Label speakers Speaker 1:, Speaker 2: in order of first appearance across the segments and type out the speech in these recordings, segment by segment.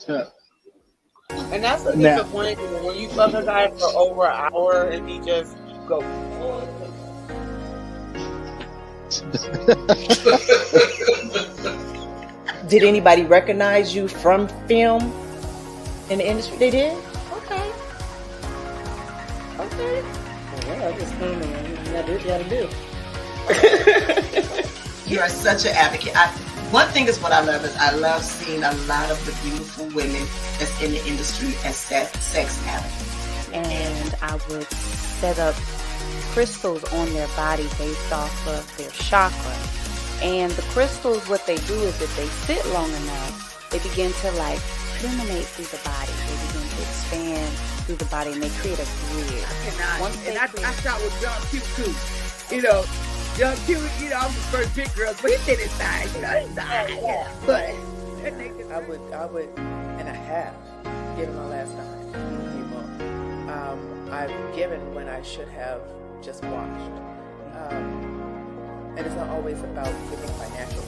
Speaker 1: And that's the disappointment when you fuck a guy for over an hour and he just go.
Speaker 2: Did anybody recognize you from film in the industry? They did? Okay. Well, I just came in. You gotta do what you gotta do.
Speaker 3: You are such an advocate. One thing is what I love is I love seeing a lot of the beautiful women that's in the industry as sex addicts.
Speaker 4: And I would set up crystals on their body based off of their chakra. And the crystals, what they do is if they sit long enough, they begin to like permeate through the body. They begin to expand through the body and they create a grid.
Speaker 5: I shot with John Q too. You know, John Q, you know, I'm the first big girl, but he did inside, you know, inside. Yeah. But
Speaker 6: I would, and I have given my last dime to people. I've given when I should have just watched. And it's not always about giving financially.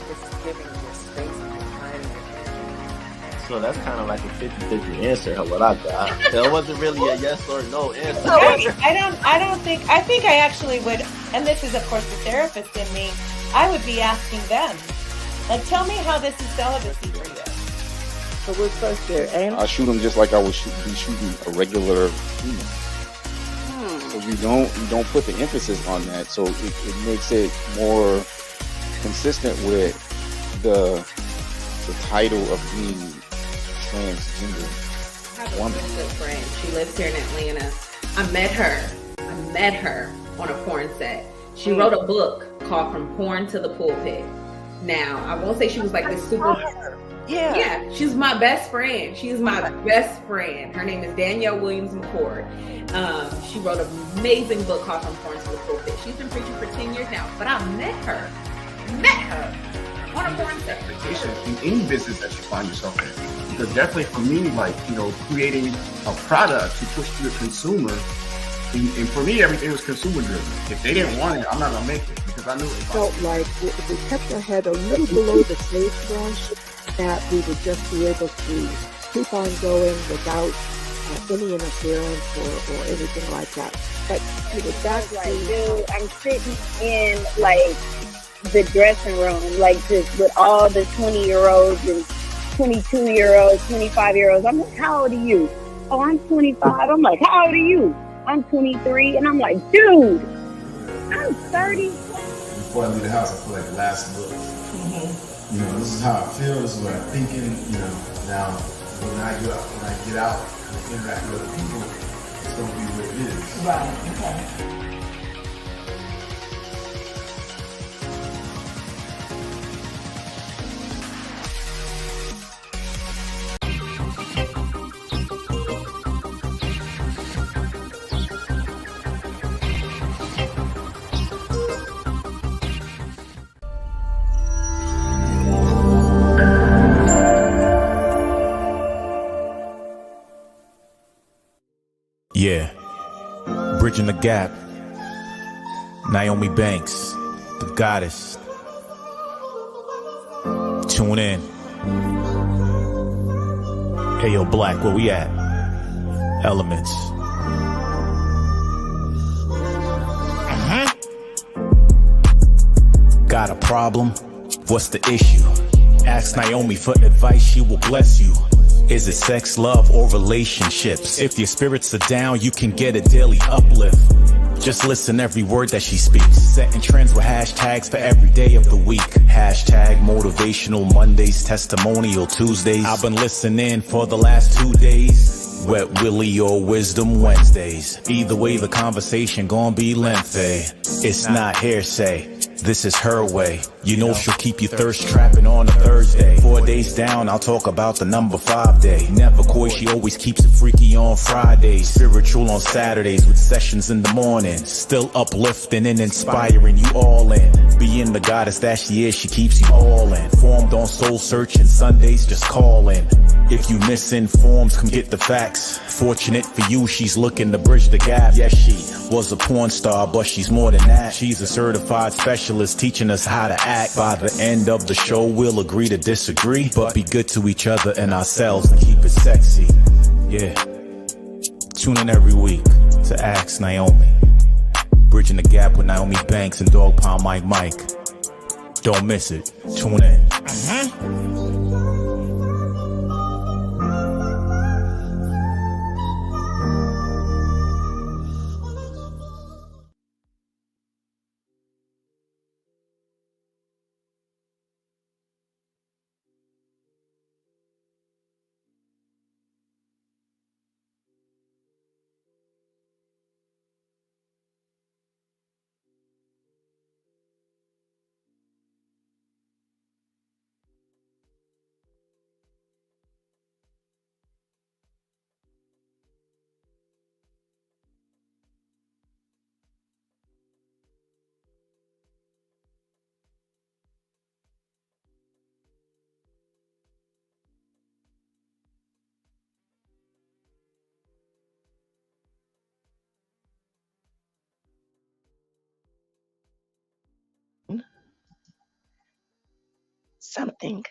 Speaker 6: It's giving your space and your time and your energy.
Speaker 7: So that's kind of like a 50-50 answer, what I got. That wasn't really a yes or no answer.
Speaker 8: I think I actually would, and this is of course the therapist in me, I would be asking them, like, tell me how this is celibacy for you.
Speaker 2: So what's first there, Anna?
Speaker 9: I shoot them just like I would be shooting a regular human. So you don't put the emphasis on that, so it makes it more consistent with the title of being transgender.
Speaker 10: I have a good friend. She lives here in Atlanta. I met her on a porn set. She wrote a book called From Porn to the Pulpit. Now, I won't say she was like this super... Yeah, she's my best friend. She's my best friend. Her name is Danielle Williams McCord. She wrote an amazing book called From Porn to the Pulpit. She's been preaching for 10 years now, but I met her on a porn set.
Speaker 11: In any business that you find yourself in. Because definitely for me, like, you know, creating a product to push to the consumer, and for me, everything was consumer driven. If they didn't want it, I'm not gonna make it because I knew it.
Speaker 12: Felt like if we kept our head a little below the sagebrush, that we would just be able to keep on going without any interference or anything like that. But that's
Speaker 13: like, dude, I'm sitting in like the dressing room, like just with all the 20-year-olds and 22-year-olds, 25-year-olds. I'm like, how old are you? Oh, I'm 25. I'm like, how old are you? I'm 23. And I'm like, dude, I'm 30.
Speaker 14: Before I leave the house, I feel like the last look. You know, this is how I feel, this is what I'm thinking, you know. Now, when I get out and interact with other people, it's going to be what it is.
Speaker 8: Right, okay.
Speaker 15: Yeah, bridging the gap. Nyomi Banks, the goddess. Tune in. Hey yo, Black, where we at? Elements. Got a problem? What's the issue? Ask Nyomi for advice, she will bless you. Is it sex, love, or relationships? If your spirits are down, you can get a daily uplift. Just listen every word that she speaks. Setting trends with hashtags for every day of the week. Hashtag motivational Mondays, testimonial Tuesdays. I've been listening for the last 2 days. Wet Willie or Wisdom Wednesdays. Either way, the conversation gon' be lengthy. It's not hearsay. This is her way. You know she'll keep you thirst trapping on a Thursday. 4 days down, I'll talk about the number 5 day. Never coy, she always keeps it freaky on Fridays. Spiritual on Saturdays with sessions in the morning. Still uplifting and inspiring you all in. Being the goddess that she is, she keeps you all in. Formed on soul searching Sundays, just call in. If you misinformed, come get the facts. Fortunate for you, she's looking to bridge the gap. Yes, she was a porn star, but she's more than that. She's a certified specialist specialist teaching us how to act. By the end of the show, we'll agree to disagree, but be good to each other and ourselves and keep it sexy. Yeah. Tune in every week to Ask Naomi. Bridging the Gap with Naomi Banks and Dog Pound Mike. Don't miss it. Tune in.
Speaker 2: Something.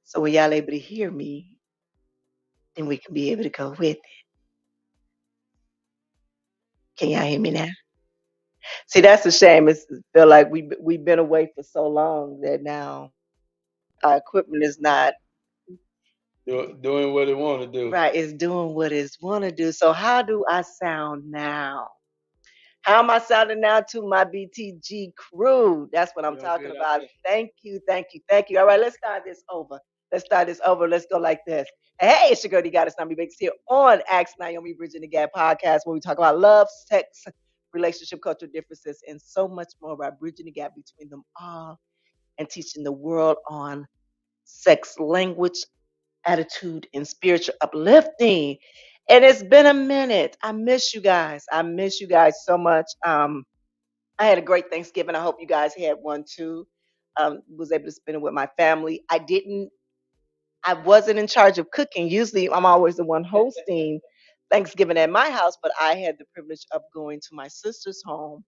Speaker 2: So when y'all able to hear me, then we can be able to go with it. Can y'all hear me now? See, that's a shame. It's feel like we've been away for so long that now our equipment is not
Speaker 16: doing what it want to do.
Speaker 2: right. It's doing what it's want to do. So how do I sound now? How am I sounding now to my BTG crew? That's what I'm talking about. Thank you, thank you, thank you. All right, let's start this over. Let's go like this. Hey, it's your girl, Goddess Naomi Banks here on Ask Naomi Bridging the Gap podcast, where we talk about love, sex, relationship, cultural differences, and so much more about bridging the gap between them all and teaching the world on sex, language, attitude, and spiritual uplifting. And it's been a minute. I miss you guys. I miss you guys so much. I had a great Thanksgiving. I hope you guys had one too. Was able to spend it with my family. I wasn't in charge of cooking. Usually I'm always the one hosting Thanksgiving at my house, but I had the privilege of going to my sister's home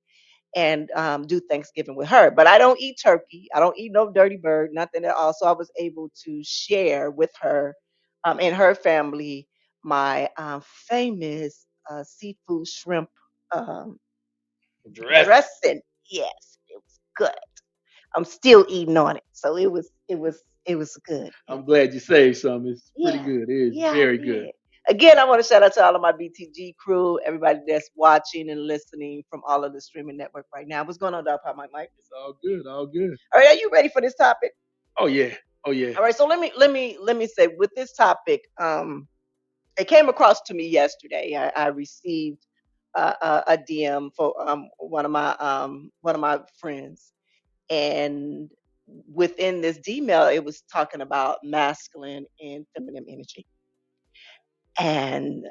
Speaker 2: and do Thanksgiving with her. But I don't eat turkey. I don't eat no dirty bird, nothing at all. So I was able to share with her and her family my famous seafood shrimp dressing. Yes, it was good. I'm still eating on it, so it was good.
Speaker 16: I'm glad you saved some. It's pretty
Speaker 2: Yeah,
Speaker 16: good. It is
Speaker 2: yeah,
Speaker 16: very
Speaker 2: I
Speaker 16: good.
Speaker 2: did. Again, I want to shout out to all of my BTG crew, everybody that's watching and listening from all of the streaming network right now. What's going on, Dog Pop Mike?
Speaker 16: It's all good. All good.
Speaker 2: All right, are you ready for this topic?
Speaker 16: Oh yeah. Oh yeah.
Speaker 2: All right, so let me say with this topic, it came across to me yesterday. I received a DM for one of my friends, and within this email, it was talking about masculine and feminine energy, and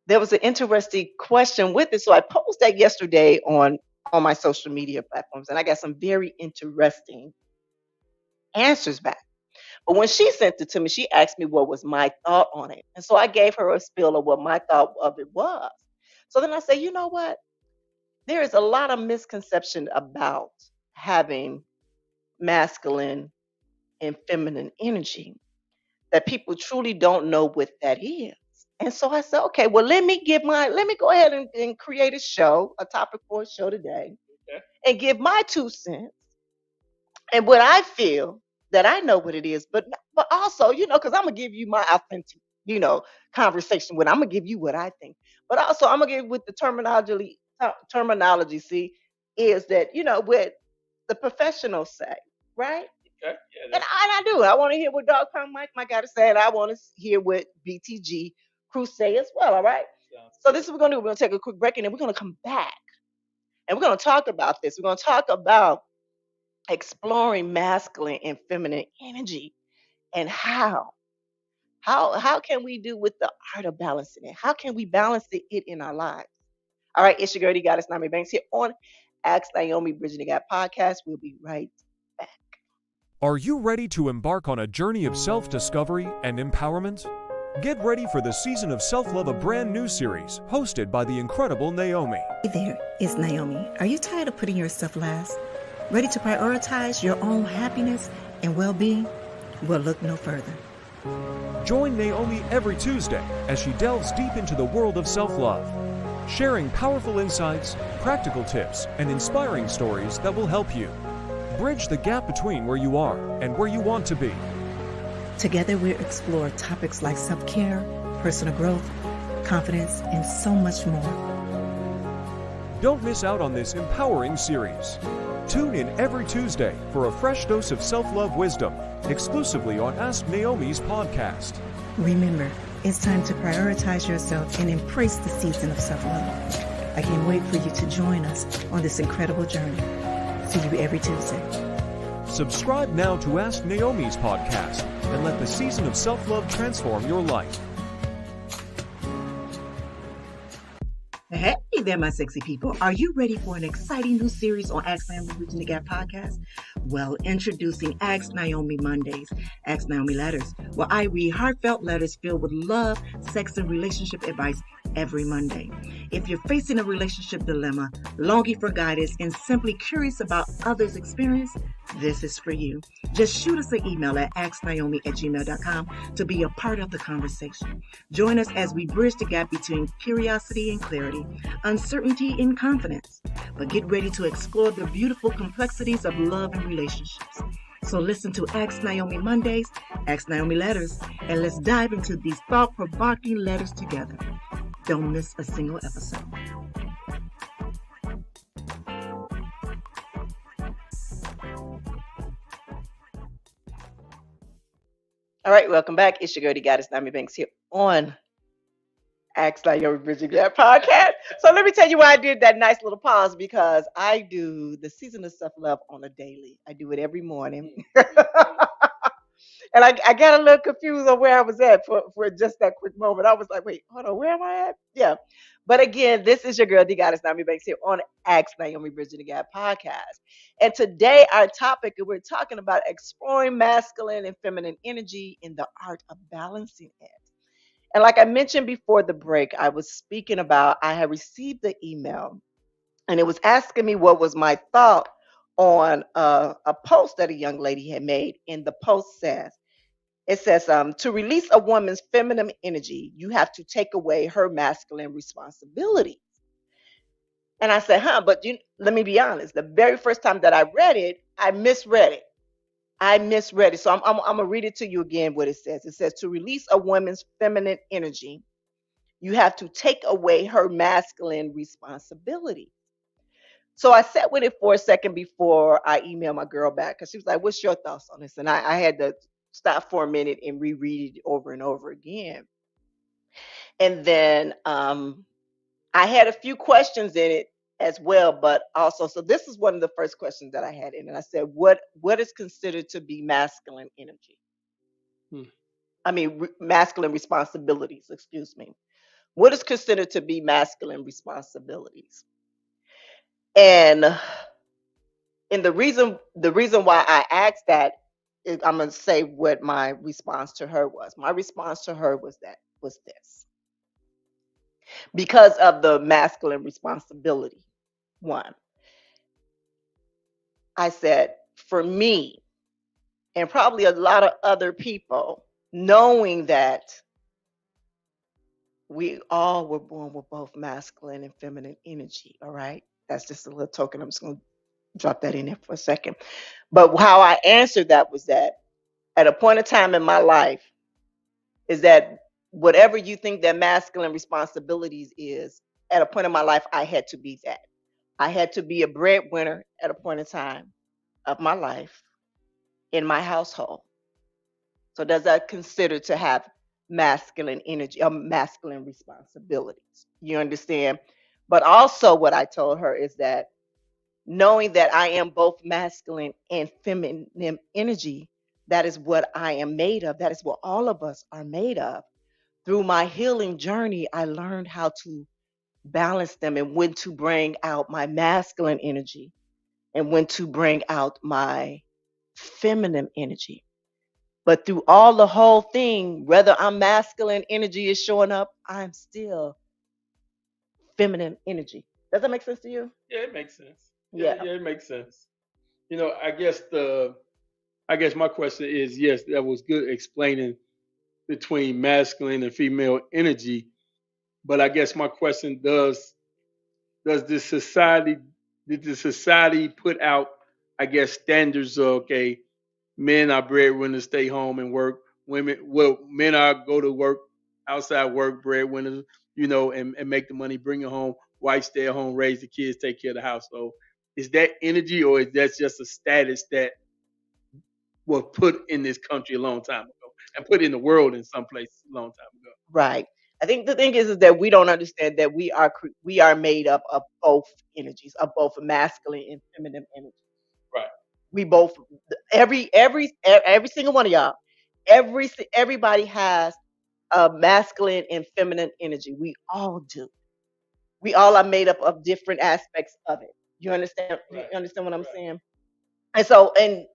Speaker 2: there was an interesting question with it. So I posted that yesterday on my social media platforms, and I got some very interesting answers back. But when she sent it to me, she asked me what was my thought on it. And so I gave her a spiel of what my thought of it was. So then I said, you know what? There is a lot of misconception about having masculine and feminine energy that people truly don't know what that is. And so I said, okay, well, let me go ahead and create a topic for a show today, and give my 2 cents and what I feel that I know what it is, but also, because I'm gonna give you my authentic, conversation. What I'm gonna give you what I think, but also I'm gonna give with the terminology. See, is that what the professionals say, right?
Speaker 16: Okay.
Speaker 2: And I do. I want to hear what Dog Pound Mike got to say, and I want to hear what BTG Crew say as well. All right. So this is what we're gonna do. We're gonna take a quick break, and then we're gonna come back, and we're gonna talk about this. We're gonna talk about exploring masculine and feminine energy and how can we do with the art of balancing it? How can we balance it in our lives? All right, it's your girl, Goddess Naomi Banks here on Ask Naomi Bridging the Gap podcast. We'll be right back.
Speaker 17: Are you ready to embark on a journey of self-discovery and empowerment? Get ready for the Season of Self-Love, a brand new series hosted by the incredible Nyomi.
Speaker 18: Hey there, it's Nyomi. Are you tired of putting yourself last? Ready to prioritize your own happiness and well-being? Well, look no further.
Speaker 17: Join Nyomi every Tuesday as she delves deep into the world of self-love, sharing powerful insights, practical tips, and inspiring stories that will help you bridge the gap between where you are and where you want to be.
Speaker 18: Together, we'll explore topics like self-care, personal growth, confidence, and so much more.
Speaker 17: Don't miss out on this empowering series. Tune in every Tuesday for a fresh dose of self-love wisdom, exclusively on Ask Naomi's podcast.
Speaker 18: Remember, it's time to prioritize yourself and embrace the season of self-love. I can't wait for you to join us on this incredible journey. See you every Tuesday.
Speaker 17: Subscribe now to Ask Naomi's podcast and let the season of self-love transform your life.
Speaker 18: Hey there, my sexy people. Are you ready for an exciting new series on Ask Naomi Bridging the Gap podcast? Well, introducing Ask Naomi Mondays, Ask Naomi Letters, where I read heartfelt letters filled with love, sex, and relationship advice every Monday. If you're facing a relationship dilemma, longing for guidance, and simply curious about others' experience, this is for you. Just shoot us an email at asknaomi@gmail.com to be a part of the conversation. Join us as we bridge the gap between curiosity and clarity, uncertainty and confidence. But get ready to explore the beautiful complexities of love and relationships. So listen to Ask Naomi Mondays, Ask Naomi Letters, and let's dive into these thought-provoking letters together. Don't miss a single episode.
Speaker 2: All right, welcome back. It's your girl, the Goddess Naomi Banks here on Ask Naomi Bridging the Gap podcast. So let me tell you why I did that nice little pause, because I do the season of self-love on a daily. I do it every morning. And I got a little confused on where I was at for just that quick moment. I was like, wait, hold on, where am I at? Yeah. But again, this is your girl, the Goddess Naomi Banks here on Ask Naomi Bridging the Gap podcast. And today our topic, we're talking about exploring masculine and feminine energy in the art of balancing it. And like I mentioned before the break, I was speaking about, I had received the email and it was asking me what was my thought on a post that a young lady had made. And the post says, to release a woman's feminine energy, you have to take away her masculine responsibility. And I said, but let me be honest. The very first time that I read it, I misread it. So I'm going to read it to you again, what it says. It says, to release a woman's feminine energy, you have to take away her masculine responsibility. So I sat with it for a second before I emailed my girl back, because she was like, what's your thoughts on this? And I had to stop for a minute and reread it over and over again. And then I had a few questions in it as well, but also, so this is one of the first questions that I had in it. I said, what is considered to be masculine energy? Masculine responsibilities, excuse me. What is considered to be masculine responsibilities? And the reason why I asked that is, I'm going to say what my response to her was. My response to her was this. Because of the masculine responsibility, one, I said, for me, and probably a lot of other people, knowing that we all were born with both masculine and feminine energy, all right? That's just a little token. I'm just going to drop that in there for a second. But how I answered that was that at a point of time in my life is that whatever you think that masculine responsibilities is, at a point in my life, I had to be that. I had to be a breadwinner at a point in time of my life in my household. So does that consider to have masculine energy or masculine responsibilities? You understand? But also what I told her is that knowing that I am both masculine and feminine energy, that is what I am made of. That is what all of us are made of. Through my healing journey, I learned how to balance them and when to bring out my masculine energy and when to bring out my feminine energy. But through all the whole thing, whether I'm masculine energy is showing up, I'm still feminine energy. Does that make sense to you?
Speaker 16: Yeah, it makes sense. Yeah,
Speaker 2: Yeah.
Speaker 16: yeah, it makes sense. I guess my question is, yes, that was good explaining between masculine and female energy. But I guess my question does this society did the society put out, I guess, standards of, okay, men are breadwinners, stay home and work. Men are go to work, outside work, breadwinners, and make the money, bring it home. Wife stay at home, raise the kids, take care of the household. Is that energy, or is that just a status that was put in this country a long time ago and put in the world in some places a long time ago?
Speaker 2: Right. I think the thing is that we don't understand that we are made up of both energies, of both masculine and feminine energy.
Speaker 16: Right.
Speaker 2: We both every single one of y'all, everybody has a masculine and feminine energy. We all do. We all are made up of different aspects of it. You understand? You
Speaker 16: Right.
Speaker 2: understand what I'm
Speaker 16: Right.
Speaker 2: saying? And so and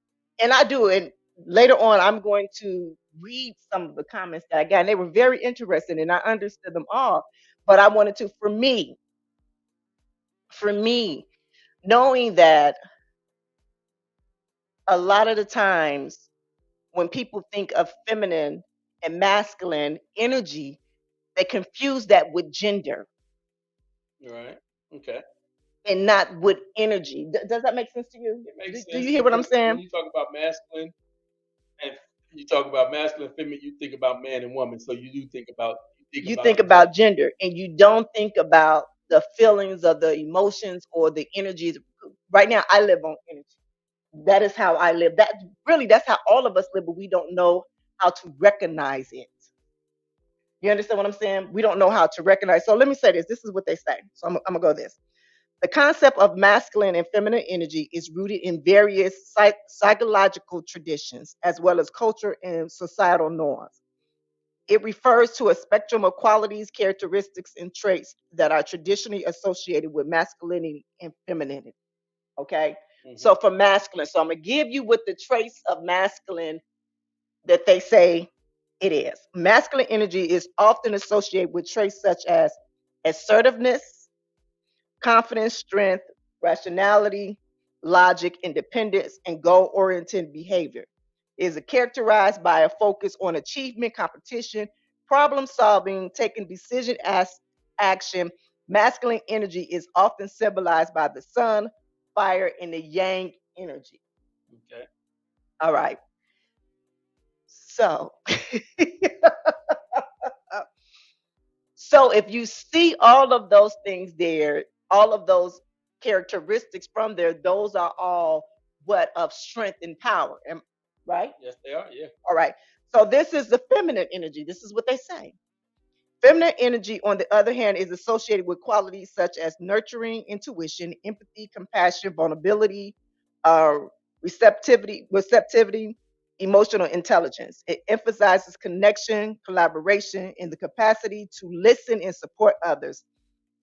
Speaker 2: I do, and later on I'm going to read some of the comments that I got, and they were very interesting, and I understood them all. But I wanted to, for me, knowing that a lot of the times when people think of feminine and masculine energy, they confuse that with gender
Speaker 16: Right. Okay.
Speaker 2: and not with energy. Does that make sense to you?
Speaker 16: It makes
Speaker 2: Do you
Speaker 16: sense
Speaker 2: hear what I'm
Speaker 16: because when
Speaker 2: saying?
Speaker 16: you talk about masculine and you talk about masculine, feminine, you think about man and woman. So you do think
Speaker 2: You
Speaker 16: about
Speaker 2: think
Speaker 16: the gender.
Speaker 2: about gender and you don't think about the feelings of the emotions or the energies. Right now, I live on energy. That is how I live. That's how all of us live, but we don't know how to recognize it. You understand what I'm saying? We don't know how to recognize. So let me say this. This is what they say. So I'm gonna go this. The concept of masculine and feminine energy is rooted in various psychological traditions, as well as culture and societal norms. It refers to a spectrum of qualities, characteristics, and traits that are traditionally associated with masculinity and femininity. Okay. So for masculine, so I'm gonna give you what the traits of masculine that they say it is. Masculine energy is often associated with traits such as assertiveness, confidence, strength, rationality, logic, independence, and goal oriented behavior. It is characterized by a focus on achievement, competition, problem solving, taking decision as action. Masculine energy is often symbolized by the sun, fire, and the yang energy.
Speaker 16: Okay.
Speaker 2: All right. So, so if you see all of those things there, all of those characteristics from there, those are all what of strength and power, right?
Speaker 16: Yes, they are. Yeah.
Speaker 2: All right. So this is the feminine energy. This is what they say. Feminine energy, on the other hand, is associated with qualities such as nurturing, intuition, empathy, compassion, vulnerability, uh, receptivity, emotional intelligence. It emphasizes connection, collaboration, and the capacity to listen and support others.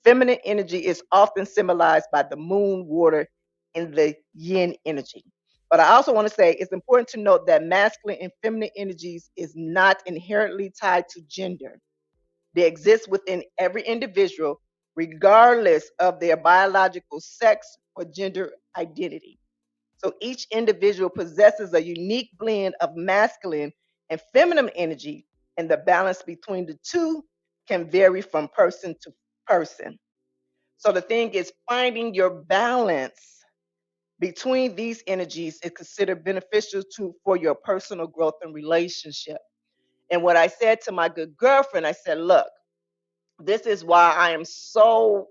Speaker 2: Feminine energy is often symbolized by the moon, water, and the yin energy. But I also want to say it's important to note that masculine and feminine energies is not inherently tied to gender. They exist within every individual, regardless of their biological sex or gender identity. So each individual possesses a unique blend of masculine and feminine energy, and the balance between the two can vary from person to person. So the thing is, finding your balance between these energies is considered beneficial for your personal growth and relationship. And what I said to my good girlfriend, I said, look, this is why I am so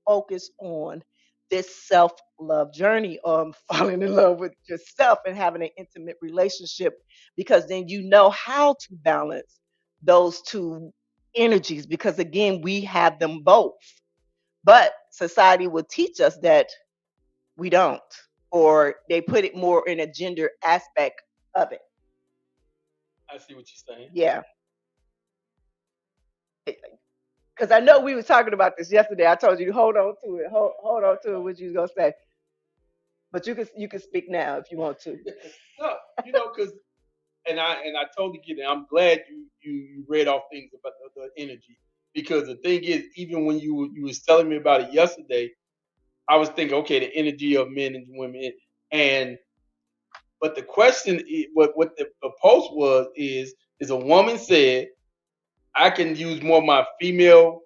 Speaker 2: focused on this self-love journey, falling in love with yourself and having an intimate relationship, because then you know how to balance those two energies, because again, we have them both. But society will teach us that we don't, or they put it more in a gender aspect of it.
Speaker 16: I see what you're saying.
Speaker 2: Yeah. Because I know we were talking about this yesterday. I told you to hold on to it. Hold on to it, what you was gonna say. But you can speak now if you want to.
Speaker 16: No, because I totally get it. I'm glad you read off things about the energy, because the thing is, even when you was telling me about it yesterday, I was thinking, okay, the energy of men and women, and but the question, what the post was is a woman said, I can use more of my female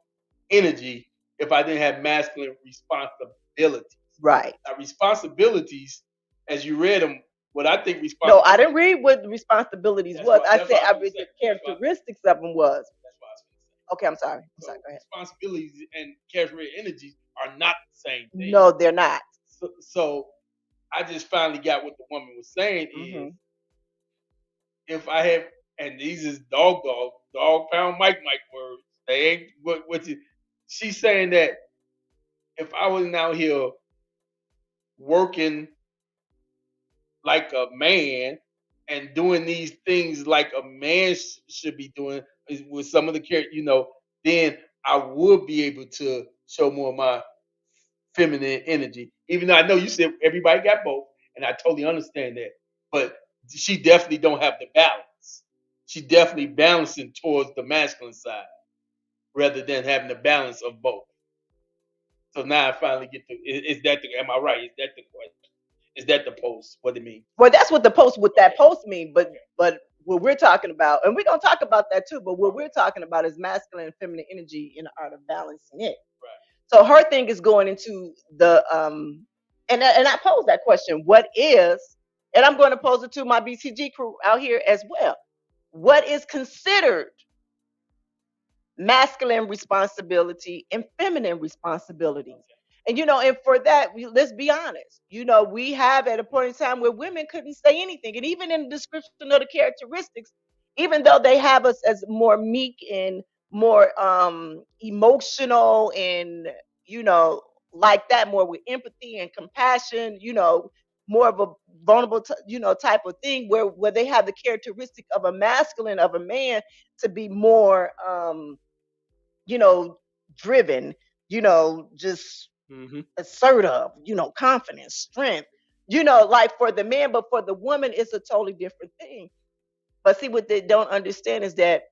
Speaker 16: energy if I didn't have masculine responsibilities.
Speaker 2: Right.
Speaker 16: Now, responsibilities, as you read them, what I think
Speaker 2: No,
Speaker 16: responsibilities.
Speaker 2: I didn't read what the responsibilities was. I said I read the characteristics of them was. Okay, I'm sorry. Go ahead.
Speaker 16: Responsibilities and charismatic energies are not the same thing.
Speaker 2: No, they're not.
Speaker 16: So I just finally got what the woman was saying is, if I have, and these is dog pound Mike words. They ain't what you. She's saying that if I was out here working like a man and doing these things like a man should be doing with some of the character, then I would be able to show more of my feminine energy. Even though I know you said everybody got both, and I totally understand that, but she definitely don't have the balance. She definitely balancing towards the masculine side rather than having the balance of both. So now I finally get to, is that the, am I right? Is that the question? Is that the post? What it means?
Speaker 2: Well, that's what the post with that post mean. But what we're talking about, and we're gonna talk about that too. But what we're talking about is masculine and feminine energy in the art of balancing it. Right. So her thing is going into the and I pose that question: what is? And I'm going to pose it to my BCG crew out here as well. What is considered masculine responsibility and feminine responsibilities? And and for that, let's be honest. We have at a point in time where women couldn't say anything, and even in the description of the characteristics, even though they have us as more meek and more emotional and like that, more with empathy and compassion, more of a vulnerable type of thing, where they have the characteristic of a masculine of a man to be more you know, driven, just assertive, confidence, strength, like for the man, but for the woman, it's a totally different thing. But see, what they don't understand is that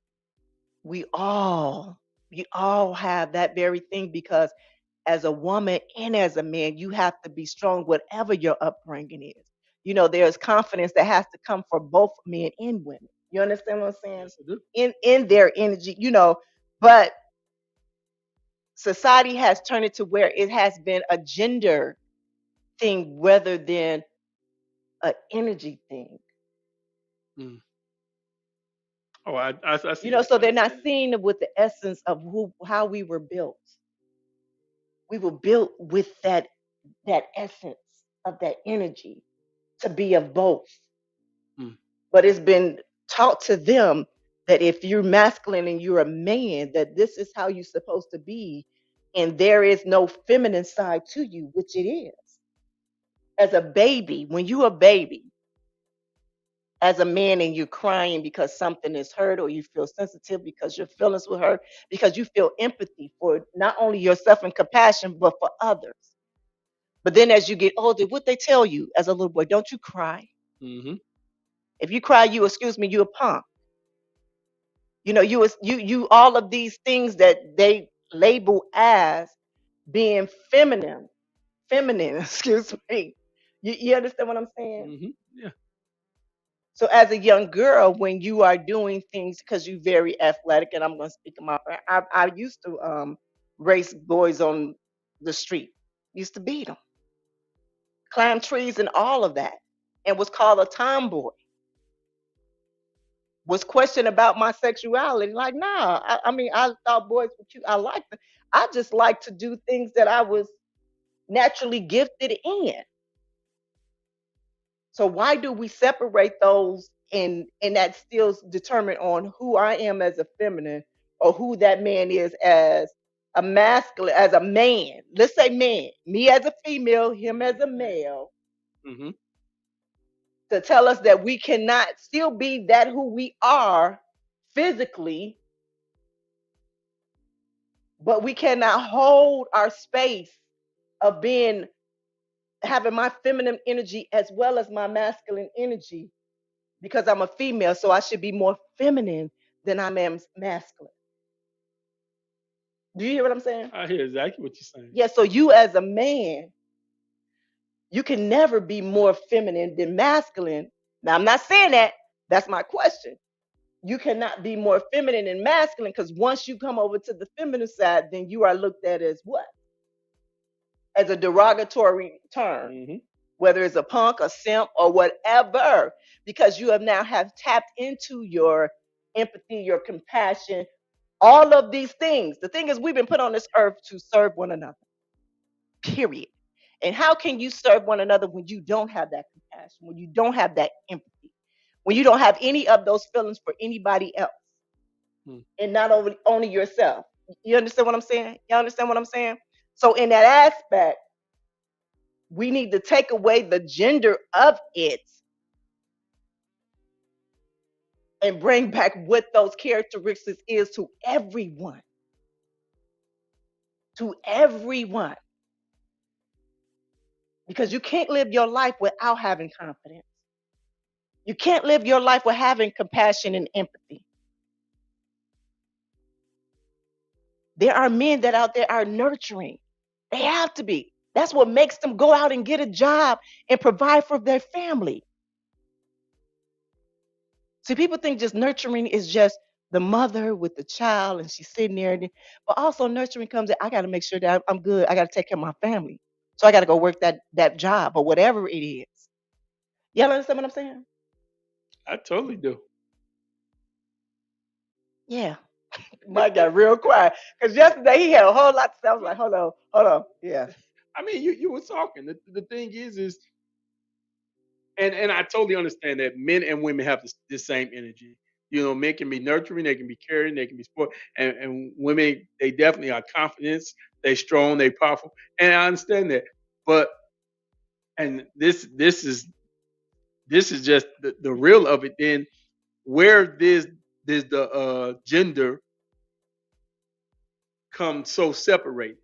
Speaker 2: we all have that very thing, because as a woman and as a man, you have to be strong, whatever your upbringing is. There's confidence that has to come for both men and women. You understand what I'm saying?
Speaker 16: Yes, I do.
Speaker 2: In their energy, but society has turned it to where it has been a gender thing rather than an energy thing.
Speaker 16: Mm. Oh, I see.
Speaker 2: So they're not seeing it with the essence of how we were built. We were built with that essence of that energy to be of both.
Speaker 16: Mm.
Speaker 2: But it's been taught to them that if you're masculine and you're a man, that this is how you're supposed to be, and there is no feminine side to you, which it is. As a baby, when you're a baby, as a man, and you're crying because something is hurt, or you feel sensitive because your feelings were hurt, because you feel empathy for not only yourself and compassion, but for others. But then as you get older, what they tell you as a little boy, don't you cry.
Speaker 16: Mm-hmm.
Speaker 2: If you cry, you a punk. You all of these things that they label as being feminine, excuse me. You understand what I'm saying?
Speaker 16: Mm-hmm. Yeah.
Speaker 2: So as a young girl, when you are doing things, because you're very athletic, and I'm going to speak of I used to race boys on the street, used to beat them, climb trees and all of that, and was called a tomboy. Was questioned about my sexuality. Like, nah, I mean, I thought boys were cute. I just like to do things that I was naturally gifted in. So why do we separate those, and that still determine on who I am as a feminine, or who that man is as a masculine, as a man? Let's say man, me as a female, him as a male.
Speaker 16: Mm-hmm.
Speaker 2: To tell us that we cannot still be that who we are physically, but we cannot hold our space of having my feminine energy as well as my masculine energy, because I'm a female, so I should be more feminine than I am masculine. Do you hear what I'm saying?
Speaker 16: I hear exactly what you're saying.
Speaker 2: Yeah, so you as a man, you can never be more feminine than masculine. Now, I'm not saying that. That's my question. You cannot be more feminine than masculine because once you come over to the feminine side, then you are looked at as what? As a derogatory term, whether it's a punk, a simp, or whatever, because you have now have tapped into your empathy, your compassion, all of these things. The thing is, we've been put on this earth to serve one another, period. And how can you serve one another when you don't have that compassion, when you don't have that empathy, when you don't have any of those feelings for anybody else, and not only yourself? You understand what I'm saying? You understand what I'm saying? So in that aspect, we need to take away the gender of it and bring back what those characteristics is to everyone. To everyone. Because you can't live your life without having confidence. You can't live your life with having compassion and empathy. There are men that out there are nurturing. They have to be. That's what makes them go out and get a job and provide for their family. See, people think just nurturing is just the mother with the child and she's sitting there. But also nurturing comes in, I got to make sure that I'm good. I got to take care of my family. So I got to go work that job or whatever it is. Y'all understand what I'm saying?
Speaker 16: I totally do.
Speaker 2: Yeah. Mike got real quiet. Because yesterday he had a whole lot to say. I was like, hold on. Yeah.
Speaker 16: I mean, you were talking. The thing is, and I totally understand that men and women have the same energy. You know, men can be nurturing, they can be caring, they can be sport, and women, they definitely are confident, they strong, they powerful, and I understand that. But and this is just the real of it. Then where does the gender come so separated?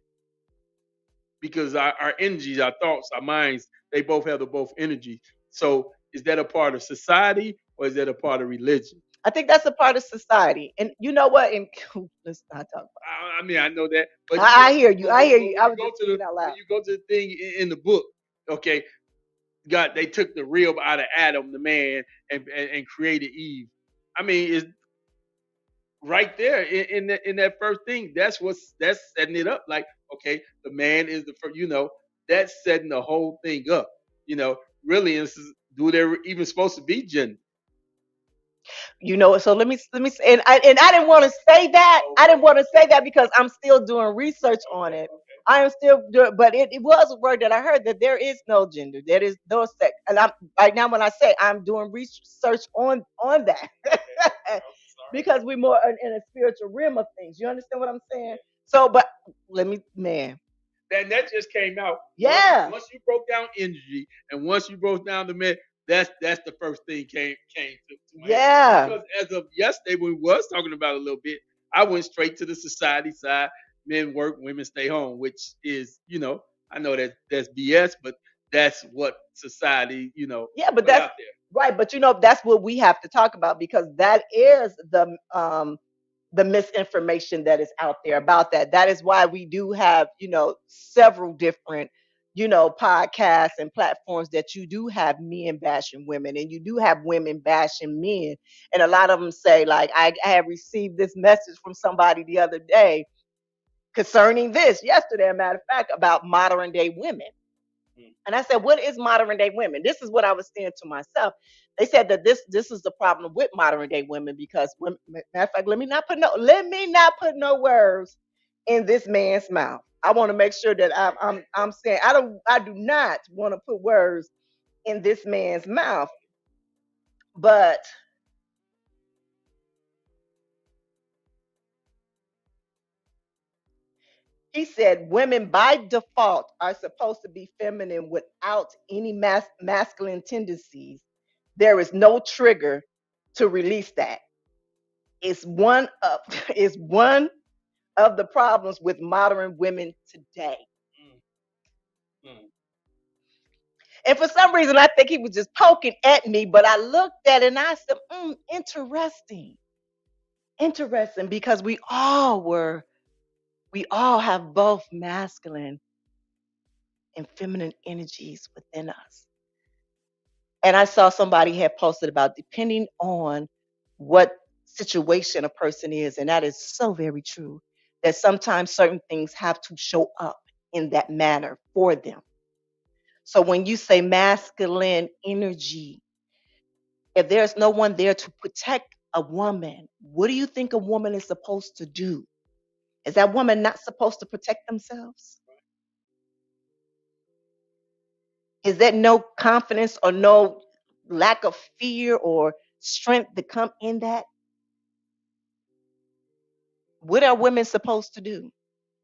Speaker 16: Because our energies, our thoughts, our minds, they both have the both energy. So is that a part of society or is that a part of religion?
Speaker 2: I think that's a part of society. And you know what? And let's not talk about
Speaker 16: I mean, I know that, but
Speaker 2: I hear you. I hear you. I was
Speaker 16: go
Speaker 2: just
Speaker 16: to
Speaker 2: thinking out loud.
Speaker 16: when you go to the thing in the book, okay, God, they took the rib out of Adam, the man, and created Eve. I mean, it's right there in that first thing. That's setting it up. Like, okay, the man is the first. You know, that's setting the whole thing up. You know, really, do there even supposed to be gender?
Speaker 2: You know, so let me say, and I didn't want to say that. I didn't want to say that because I'm still doing research on it. I am still doing, but it was a word that I heard that there is no gender, there is no sex, and I'm right now when I say I'm doing research on that because we're more in a spiritual realm of things. You understand what I'm saying? So, but let me, man.
Speaker 16: That just came out.
Speaker 2: Yeah.
Speaker 16: Once you broke down energy and once you broke down the men, that's the first thing came to my head.
Speaker 2: Yeah.
Speaker 16: Because as of yesterday, when we was talking about it a little bit, I went straight to the society side. Men work, women stay home, which is, you know, I know that that's BS, but that's what society, you know,
Speaker 2: Yeah, but
Speaker 16: put
Speaker 2: that's
Speaker 16: out there.
Speaker 2: right. But you know, that's what we have to talk about because that is the misinformation that is out there about that. That is why we do have, you know, several different, you know, podcasts and platforms that you do have men bashing women and you do have women bashing men. And a lot of them say, like, I have received this message from somebody the other day concerning this yesterday, a matter of fact, about modern day women. And I said, what is modern day women? This is what I was saying to myself. They said that this is the problem with modern day women because women, matter of fact, let me not put no words in this man's mouth. I want to make sure that I'm saying I do not want to put words in this man's mouth. But he said women by default are supposed to be feminine without any masculine tendencies. There is no trigger to release that. It's one of is one of the problems with modern women today. And for some reason, I think he was just poking at me, but I looked at it and I said, interesting. Interesting, because we all have both masculine and feminine energies within us. And I saw somebody had posted about depending on what situation a person is, and that is so very true, that sometimes certain things have to show up in that manner for them. So when you say masculine energy, if there's no one there to protect a woman, what do you think a woman is supposed to do? Is that woman not supposed to protect themselves? Is that no confidence or no lack of fear or strength to come in that? What are women supposed to do?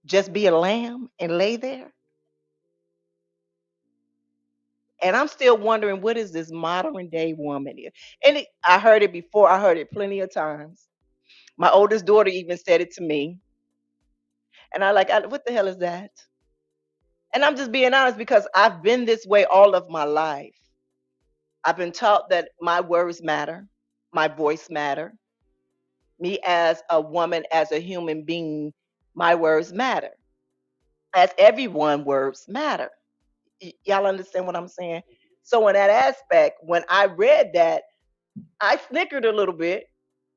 Speaker 2: Just be a lamb and lay there? And I'm still wondering, what is this modern day woman here? And I heard it before. I heard it plenty of times. My oldest daughter even said it to me. And what the hell is that? And I'm just being honest because I've been this way all of my life. I've been taught that my words matter, my voice matter. Me as a woman, as a human being, my words matter. As everyone, words matter. Y'all understand what I'm saying? So in that aspect, when I read that, I snickered a little bit.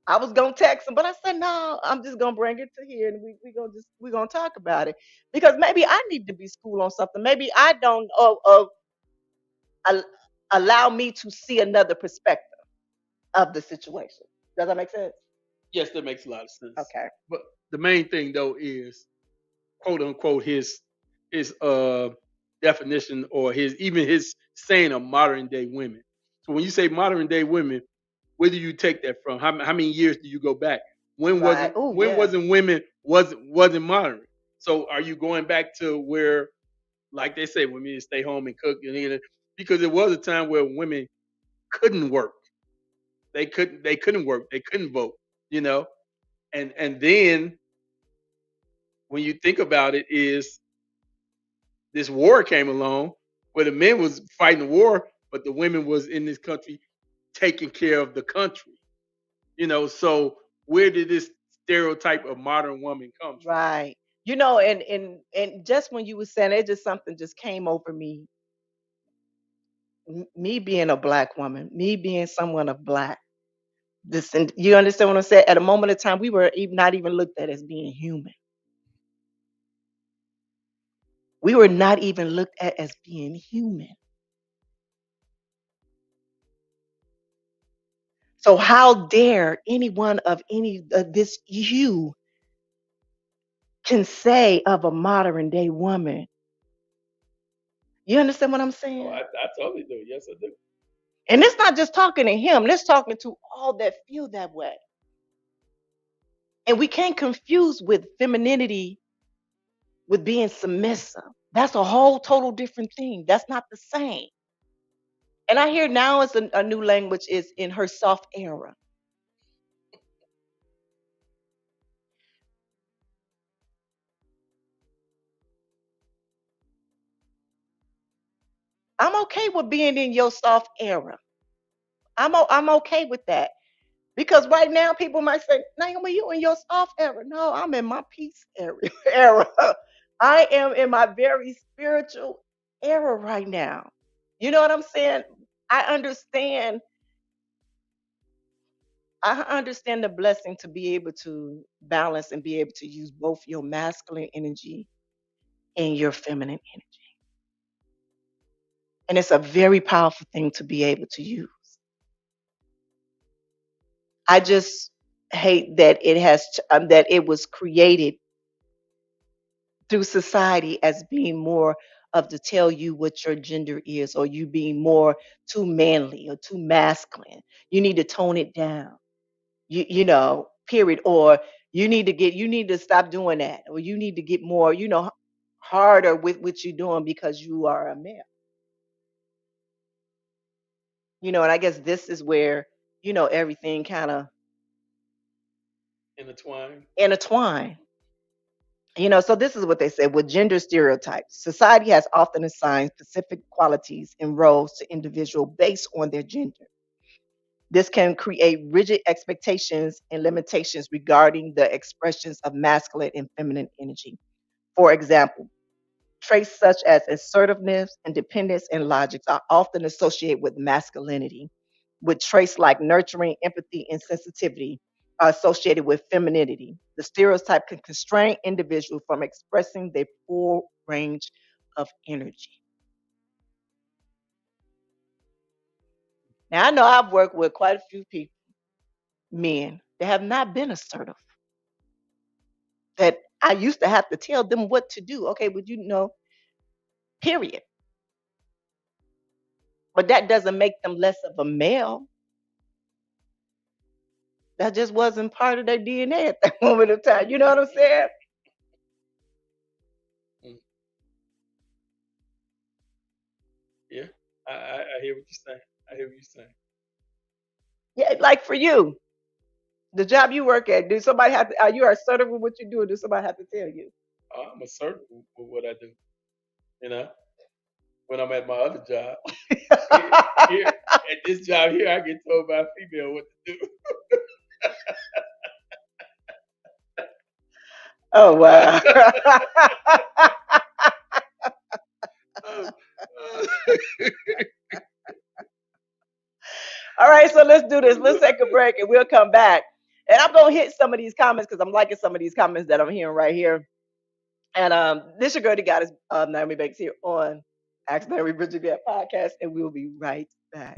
Speaker 2: I was gonna text him, but I said, no, I'm just gonna bring it to here and we're gonna talk about it. Because maybe I need to be schooled on something. Maybe I don't al- allow me to see another perspective of the situation. Does that make sense?
Speaker 16: Yes, that makes a lot of sense.
Speaker 2: Okay.
Speaker 16: But the main thing though is quote unquote his definition or his saying of modern day women. So when you say modern day women, where do you take that from? How many years do you go back? When
Speaker 2: Right.
Speaker 16: wasn't
Speaker 2: Oh,
Speaker 16: when
Speaker 2: yeah.
Speaker 16: wasn't women wasn't modern? So are you going back to where, like they say, women need to stay home and cook because there was a time where women couldn't work. They couldn't work. They couldn't vote. You know, and then when you think about it, is this war came along where the men was fighting the war, but the women was in this country taking care of the country. So where did this stereotype of modern woman come from?
Speaker 2: Right. And just when you were saying it, just something just came over me. Me being a black woman, me being someone of black. This, and you understand what I'm saying? At a moment of time, we were not even looked at as being human. We were not even looked at as being human. So how dare anyone of any of this you can say of a modern day woman? You understand what I'm saying?
Speaker 16: I totally do. Yes, I do.
Speaker 2: And it's not just talking to him, it's talking to all that feel that way. And we can't confuse with femininity with being submissive. That's a whole total different thing. That's not the same. And I hear now it's a new language is in her soft era. I'm okay with being in your soft era. I'm okay with that. Because right now people might say, Naomi, you in your soft era. No, I'm in my peace era. I am in my very spiritual era right now. You know what I'm saying? I understand. I understand the blessing to be able to balance and be able to use both your masculine energy and your feminine energy. And it's a very powerful thing to be able to use. I just hate that that it was created through society as being more of to tell you what your gender is, or you being more too manly or too masculine. You need to tone it down. Period. Or you need to stop doing that, or you need to get more, harder with what you're doing because you are a male. And I guess this is where, everything kind of
Speaker 16: Intertwined.
Speaker 2: intertwine. So this is what they say with gender stereotypes. Society has often assigned specific qualities and roles to individual based on their gender. This can create rigid expectations and limitations regarding the expressions of masculine and feminine energy. For example, traits such as assertiveness, independence, and logic are often associated with masculinity, with traits like nurturing, empathy, and sensitivity are associated with femininity. The stereotype can constrain individuals from expressing their full range of energy. Now, I know I've worked with quite a few people, men, that have not been assertive, that I used to have to tell them what to do. Okay, but period. But that doesn't make them less of a male. That just wasn't part of their DNA at that moment of time. You know what I'm saying?
Speaker 16: Yeah, I hear what you're saying. I hear what you're saying.
Speaker 2: Yeah, like for you, the job you work at, do somebody have to, are you assertive with what you do, or do somebody have to tell you?
Speaker 16: I'm assertive with what I do. You know, when I'm at my other job, here at this job here, I get told by a female what to do.
Speaker 2: Oh wow. All right, so let's do this. Let's take a break and we'll come back. And I'm gonna hit some of these comments because I'm liking some of these comments that I'm hearing right here. And this your girl that got us Naomi Banks here on Ask Naomi Bridget Get podcast, and we'll be right back.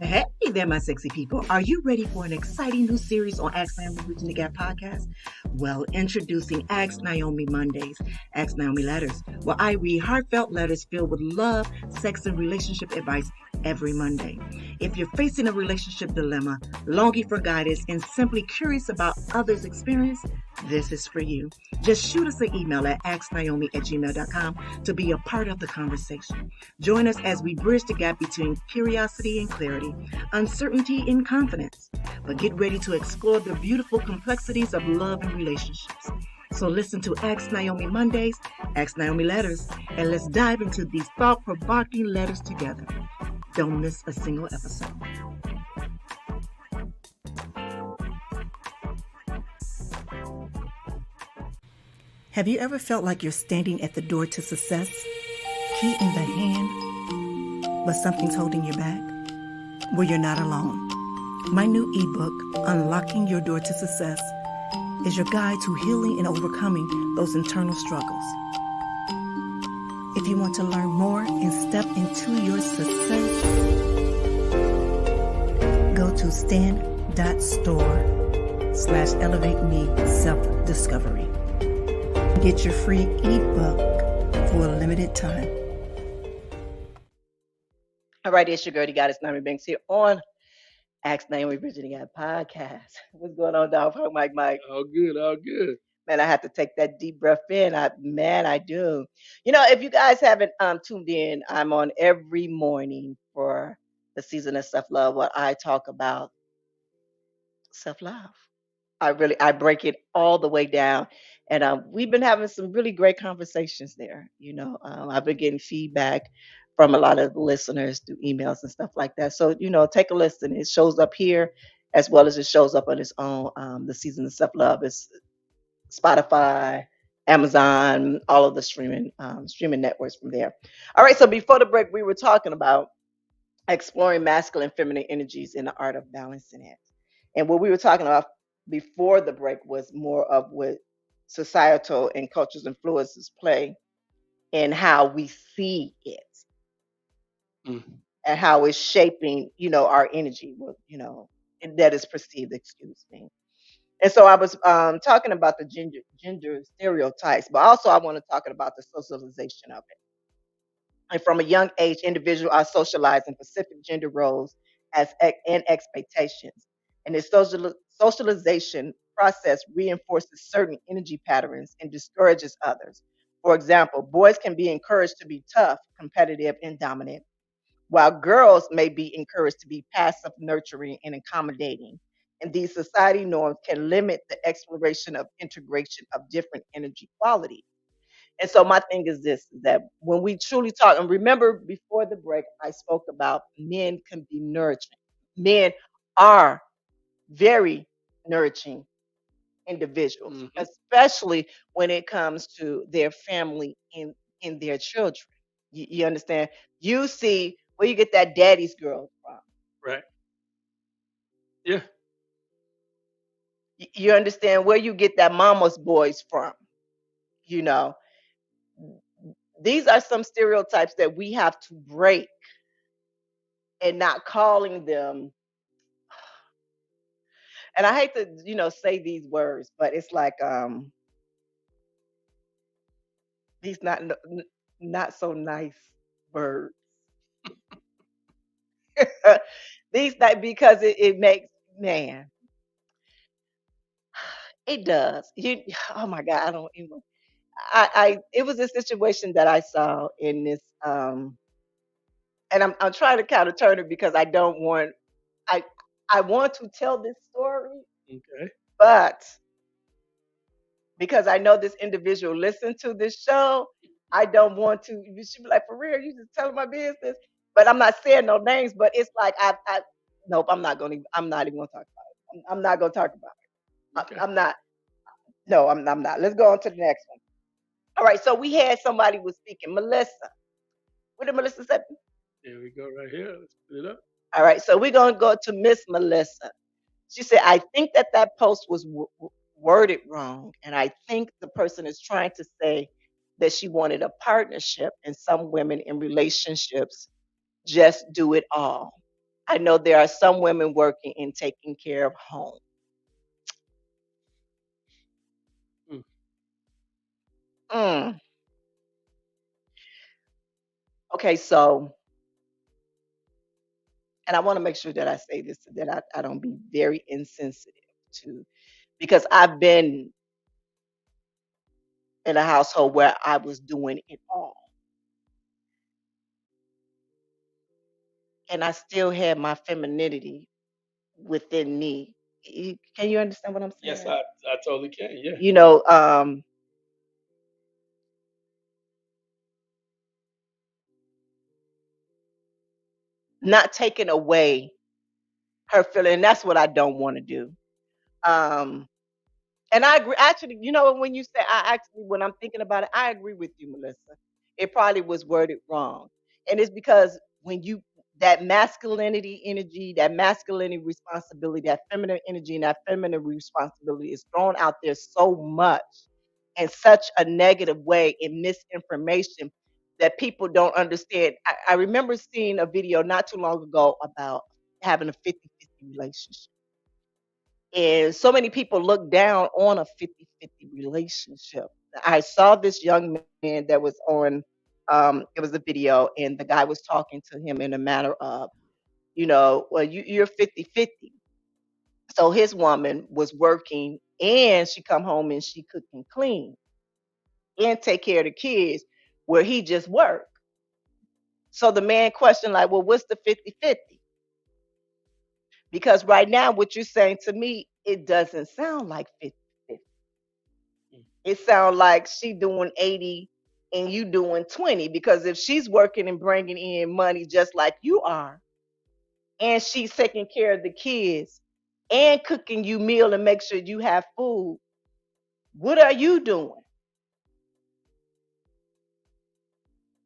Speaker 18: Hey there, my sexy people. Are you ready for an exciting new series on Ask Naomi Bridging the Gap podcast? Well, introducing Ask Naomi Mondays, Ask Naomi Letters, where I read heartfelt letters filled with love, sex, and relationship advice every Monday. If you're facing a relationship dilemma, longing for guidance, and simply curious about others' experience, this is for you. Just shoot us an email at asknaomi@gmail.com to be a part of the conversation. Join us as we bridge the gap between curiosity and clarity, uncertainty and confidence. But get ready to explore the beautiful complexities of love and relationships. So listen to Ask Naomi Mondays, Ask Naomi Letters, and let's dive into these thought-provoking letters together. Don't miss a single episode. Have you ever felt like you're standing at the door to success, key in the hand, but something's holding you back? Well, you're not alone. My new ebook, Unlocking Your Door to Success, is your guide to healing and overcoming those internal struggles. If you want to learn more and step into your success, go to stand.store/elevate-me-self-discovery. Get your free ebook for a limited time.
Speaker 2: All right, it's your girl, got us Naomi Banks here on Ask Naomi Bridget Got podcast. What's going on, dog? Mike?
Speaker 16: All good, all good.
Speaker 2: Man, I have to take that deep breath in. I do. If you guys haven't tuned in, I'm on every morning for the season of self love. What I talk about self love. I break it all the way down, and we've been having some really great conversations there. I've been getting feedback from a lot of listeners through emails and stuff like that. So take a listen. It shows up here as well as it shows up on its own. The season of self love is Spotify, Amazon, all of the streaming networks from there. All right. So before the break, we were talking about exploring masculine and feminine energies in the art of balancing it. And what we were talking about before the break was more of what societal and cultural influences play in how we see it and how it's shaping, our energy, and that is perceived, excuse me. And so I was talking about the gender stereotypes, but also I want to talk about the socialization of it. And from a young age, individuals are socialized in specific gender roles and expectations. And this socialization process reinforces certain energy patterns and discourages others. For example, boys can be encouraged to be tough, competitive, and dominant, while girls may be encouraged to be passive, nurturing, and accommodating. And these society norms can limit the exploration of integration of different energy qualities. And so my thing is this, that when we truly talk, and remember before the break, I spoke about men can be nurturing. Men are very nurturing individuals, especially when it comes to their family and their children. You understand? You see where you get that daddy's girl from.
Speaker 16: Right. Yeah.
Speaker 2: You understand where you get that mama's boys from. You know, these are some stereotypes that we have to break and not calling them. And I hate to, say these words, but it's like these not so nice words. These that because it makes man, it does. Oh my God, I don't even I it was a situation that I saw in this and I'm trying to kind of turn it because I I want to tell this story,
Speaker 16: Okay.
Speaker 2: but because I know this individual listened to this show, I don't want to. She be like, for real, you just telling my business. But I'm not saying no names. But it's like nope, I'm not gonna. I'm not even gonna talk about it. I'm not gonna talk about it.
Speaker 16: Okay.
Speaker 2: I'm not. No, I'm not. Let's go on to the next one. All right. So we had somebody was speaking, Melissa. What did Melissa say?
Speaker 16: Here we go right here. Let's put it up.
Speaker 2: All right. So we're gonna go to Miss Melissa. She said, I think that post was worded wrong. And I think the person is trying to say that she wanted a partnership, and some women in relationships just do it all. I know there are some women working and taking care of home. Mm. Okay, so, and I want to make sure that I say this, that I don't be very insensitive to, because I've been in a household where I was doing it all. And I still had my femininity within me. Can you understand what I'm saying?
Speaker 16: Yes, I totally can. Yeah.
Speaker 2: You know, not taking away her feeling. That's what I don't want to do. Um, and I agree. Actually, when you say, when I'm thinking about it, I agree with you, Melissa. It probably was worded wrong. And it's because when that masculinity energy, that masculinity responsibility, that feminine energy and that feminine responsibility is thrown out there so much in such a negative way in misinformation that people don't understand. I remember seeing a video not too long ago about having a 50-50 relationship. And so many people look down on a 50-50 relationship. I saw this young man that was on, it was a video, and the guy was talking to him in a manner of, well, you're 50-50. So his woman was working and she come home and she cook and clean and take care of the kids where he just worked. So the man questioned, like, well, what's the 50-50? Because right now, what you're saying to me, it doesn't sound like 50-50. It sounds like she doing 80 and you doing 20. Because if she's working and bringing in money just like you are, and she's taking care of the kids and cooking you meal and make sure you have food, what are you doing?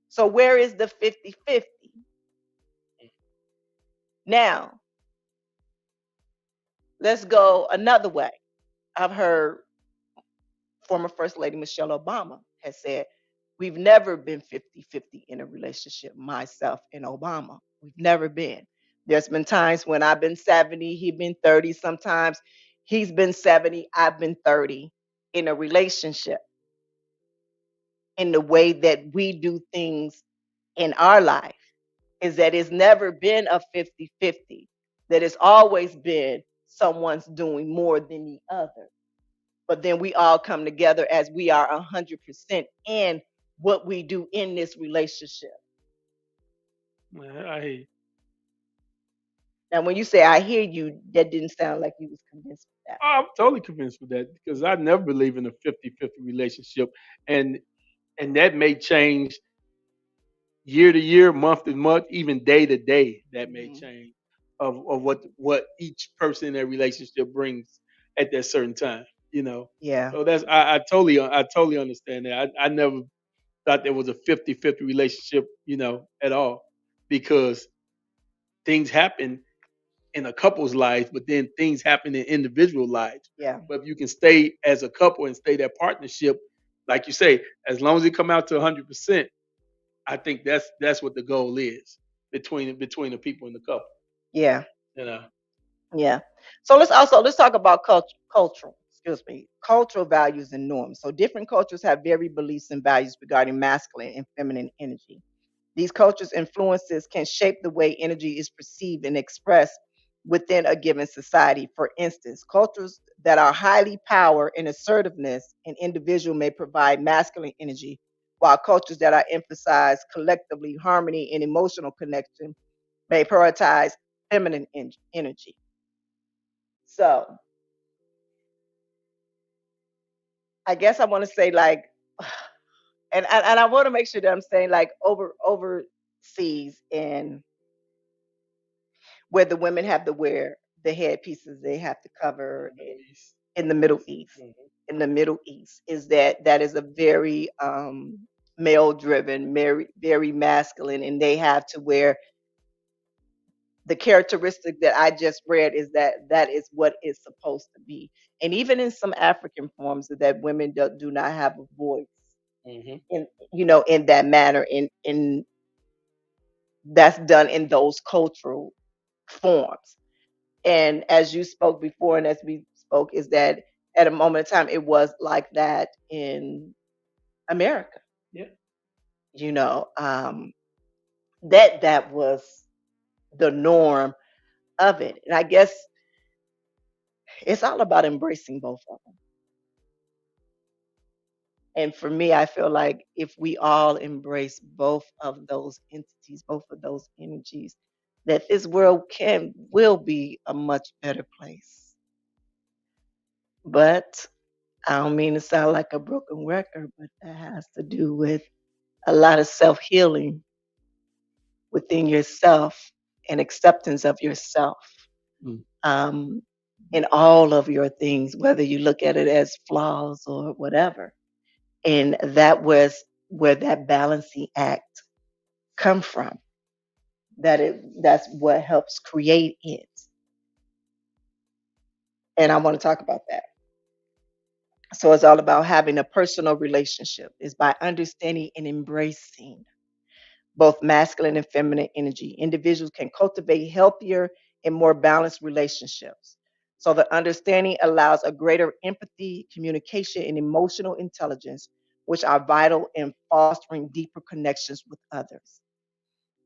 Speaker 2: So where is the 50-50? Now, let's go another way. I've heard former First Lady Michelle Obama has said, we've never been 50-50 in a relationship, myself and Obama. We've never been. There's been times when I've been 70, he's been 30. Sometimes he's been 70, I've been 30 in a relationship. In the way that we do things in our life is that it's never been a 50-50, that it's always been someone's doing more than the other. But then we all come together as we are 100% in what we do in this relationship.
Speaker 16: Man, I hate.
Speaker 2: Now, when you say I hear you, that didn't sound like you was convinced with that.
Speaker 16: I'm totally convinced with that because I never believe in a 50-50 relationship, and that may change year to year, month to month, even day to day. That may change of what each person in that relationship brings at that certain time.
Speaker 2: Yeah.
Speaker 16: So that's I totally understand that. I never thought there was a 50-50 relationship, at all, because things happen in a couple's life, but then things happen in individual lives.
Speaker 2: Yeah.
Speaker 16: But if you can stay as a couple and stay that partnership, like you say, as long as it come out to 100%, I think that's what the goal is between the people in the couple.
Speaker 2: Yeah.
Speaker 16: You know.
Speaker 2: Yeah. So let's talk about cultural values and norms. So different cultures have varied beliefs and values regarding masculine and feminine energy. These cultures' influences can shape the way energy is perceived and expressed within a given society. For instance, cultures that are highly power and assertiveness an individual may provide masculine energy, while cultures that are emphasize collectively harmony and emotional connection may prioritize feminine energy. So I guess I want to say like, and I want to make sure that I'm saying like overseas and where the women have to wear the headpieces they have to cover in the Middle East. In the Middle East, that is a very male driven, very masculine, and they have to wear the characteristic that I just read is that is what it's supposed to be. And even in some African forms that women do not have a voice in in that manner in that's done in those cultural forms. And as you spoke before, and as we spoke, is that at a moment in time, it was like that in America.
Speaker 16: Yeah.
Speaker 2: You know, that was the norm of it. And I guess it's all about embracing both of them. And for me, I feel like if we all embrace both of those entities, both of those energies, that this world will be a much better place. But I don't mean to sound like a broken record, but that has to do with a lot of self healing within yourself and acceptance of yourself
Speaker 16: Mm.
Speaker 2: in all of your things, whether you look at it as flaws or whatever. And that was where that balancing act come from. That's what helps create it. And I want to talk about that. So it's all about having a personal relationship is by understanding and embracing both masculine and feminine energy. Individuals can cultivate healthier and more balanced relationships. So the understanding allows a greater empathy, communication, and emotional intelligence, which are vital in fostering deeper connections with others.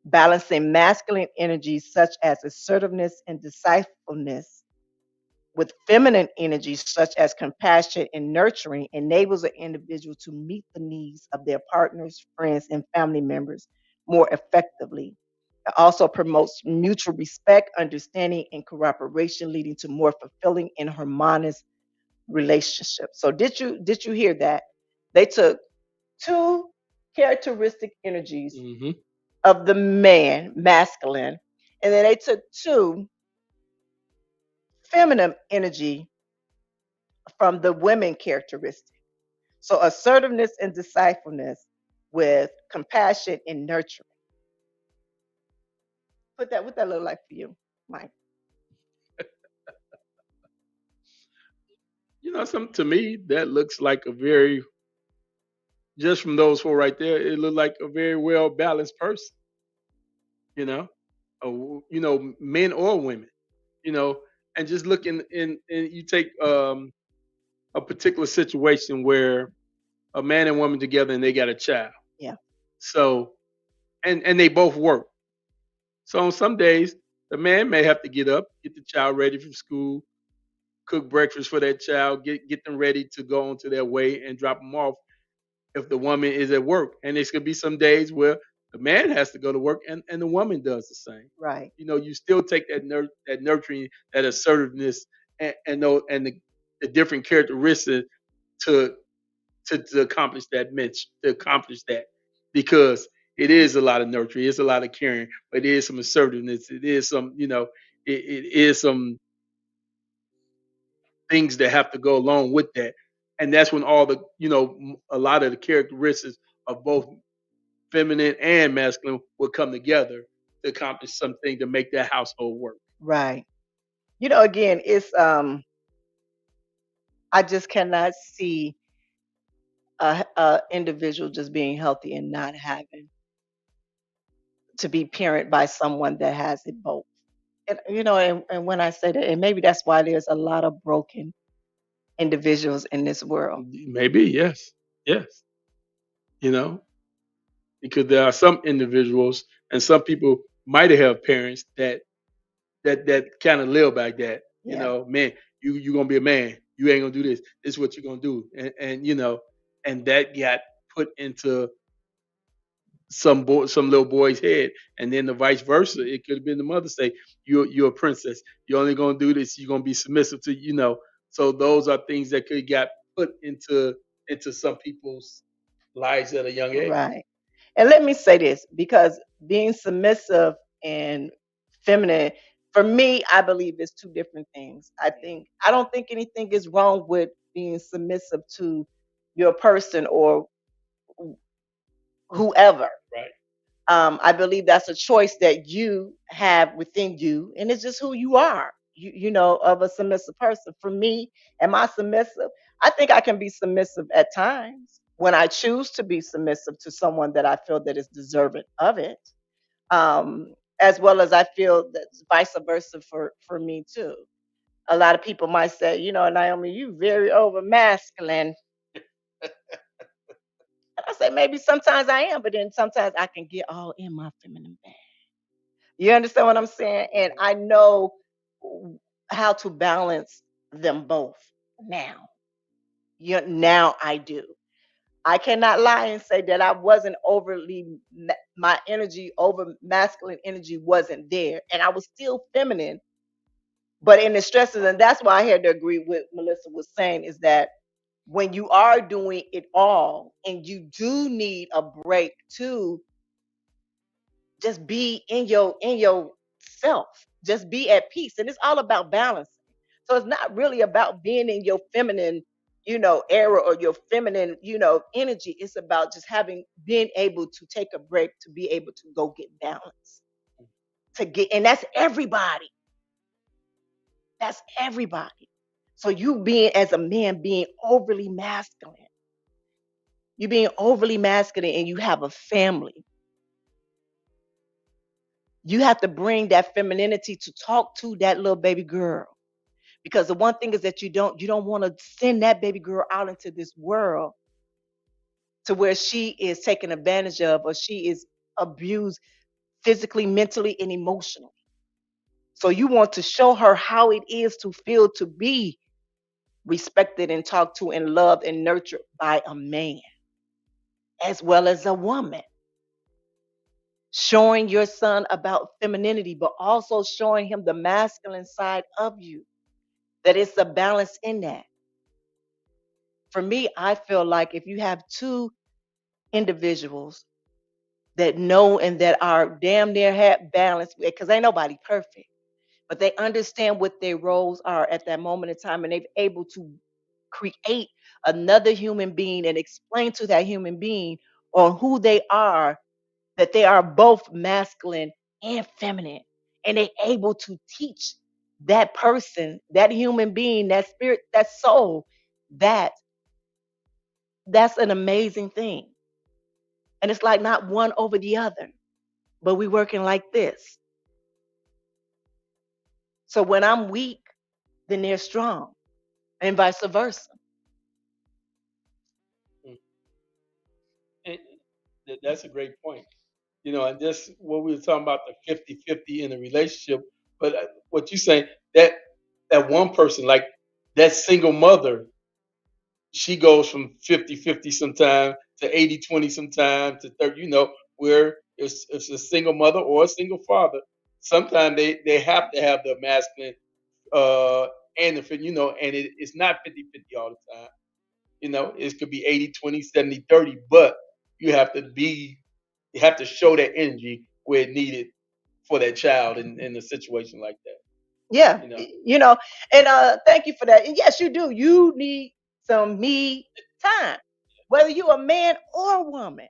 Speaker 2: Balancing masculine energies such as assertiveness and decisiveness with feminine energies such as compassion and nurturing enables an individual to meet the needs of their partners, friends, and family members more effectively. It also promotes mutual respect, understanding, and cooperation, leading to more fulfilling and harmonious relationships. So did you hear that? They took two characteristic energies of the man, masculine, and then they took two feminine energy from the women characteristic. So assertiveness and decisiveness with compassion and nurturing. What that look like for you, Mike?
Speaker 16: Some to me that looks like a very just from those four right there, it looked like a very well balanced person. You know, men or women. And just looking in you take a particular situation where a man and woman together and they got a child.
Speaker 2: Yeah.
Speaker 16: So and they both work. So on some days the man may have to get up, get the child ready for school, cook breakfast for that child, get them ready to go on to their way and drop them off if the woman is at work. And there's gonna be some days where The man has to go to work, and the woman does the same.
Speaker 2: Right.
Speaker 16: You still take that that nurturing, that assertiveness, and the different characteristics to to accomplish that because it is a lot of nurturing, it's a lot of caring, but it is some assertiveness, it is some it is some things that have to go along with that, and that's when all the a lot of the characteristics of both feminine and masculine will come together to accomplish something to make that household work.
Speaker 2: Right. Again, it's I just cannot see a individual just being healthy and not having to be parent by someone that has it both. And when I say that, and maybe that's why there's a lot of broken individuals in this world.
Speaker 16: Maybe, yes, you know, because there are some individuals and some people might have parents that kind of live like that.
Speaker 2: Yeah.
Speaker 16: Man, you gonna be a man. You ain't gonna do this. This is what you're gonna do, and that got put into some little boy's head, and then the vice versa. It could have been the mother say, "You're a princess. You're only gonna do this. You're gonna be submissive to." So those are things that could got put into some people's lives at a young age.
Speaker 2: Right. And let me say this, because being submissive and feminine, for me, I believe it's two different things. I don't think anything is wrong with being submissive to your person or whoever.
Speaker 16: Right.
Speaker 2: I believe that's a choice that you have within you, and it's just who you are. Of a submissive person. For me, am I submissive? I think I can be submissive at times when I choose to be submissive to someone that I feel that is deserving of it. As well as I feel that vice versa for me too. A lot of people might say, Naomi, you very over masculine. And I say maybe sometimes I am, but then sometimes I can get all in my feminine bag. You understand what I'm saying? And I know how to balance them both now. Now I do. I cannot lie and say that I wasn't my energy over masculine energy wasn't there. And I was still feminine, but in the stresses, and that's why I had to agree with Melissa was saying, is that when you are doing it all and you do need a break to just be in your self, just be at peace. And it's all about balancing. So it's not really about being in your feminine, era or your feminine, energy. It's about just being able to take a break to be able to go get balance. And that's everybody. That's everybody. So you being as a man being overly masculine. You being overly masculine and you have a family. You have to bring that femininity to talk to that little baby girl. Because the one thing is that you don't want to send that baby girl out into this world to where she is taken advantage of or she is abused physically, mentally, and emotionally. So you want to show her how it is to feel to be respected and talked to and loved and nurtured by a man as well as a woman. Showing your son about femininity, but also showing him the masculine side of you, that it's a balance in that. For me, I feel like if you have two individuals that know and that are damn near balanced, because ain't nobody perfect, but they understand what their roles are at that moment in time, and they're able to create another human being and explain to that human being on who they are, that they are both masculine and feminine, and they're able to teach that person, that human being, that spirit, that soul, that's an amazing thing. And it's like not one over the other, but we working like this. So when I'm weak, then they're strong, and vice versa.
Speaker 16: And that's a great point. And just what we were talking about, the 50-50 in a relationship, but what you saying, that one person, like that single mother, she goes from 50-50 sometime to 80-20 sometime to 30, where if it's a single mother or a single father, sometimes they have to have the masculine uh, and and it's not 50-50 all the time. It could be 80-20, 70-30, but you have to be, you have to show that energy where it needed for that child in a situation like that.
Speaker 2: Yeah,
Speaker 16: You know,
Speaker 2: and thank you for that. And yes, you do. You need some me time, whether you're a man or a woman,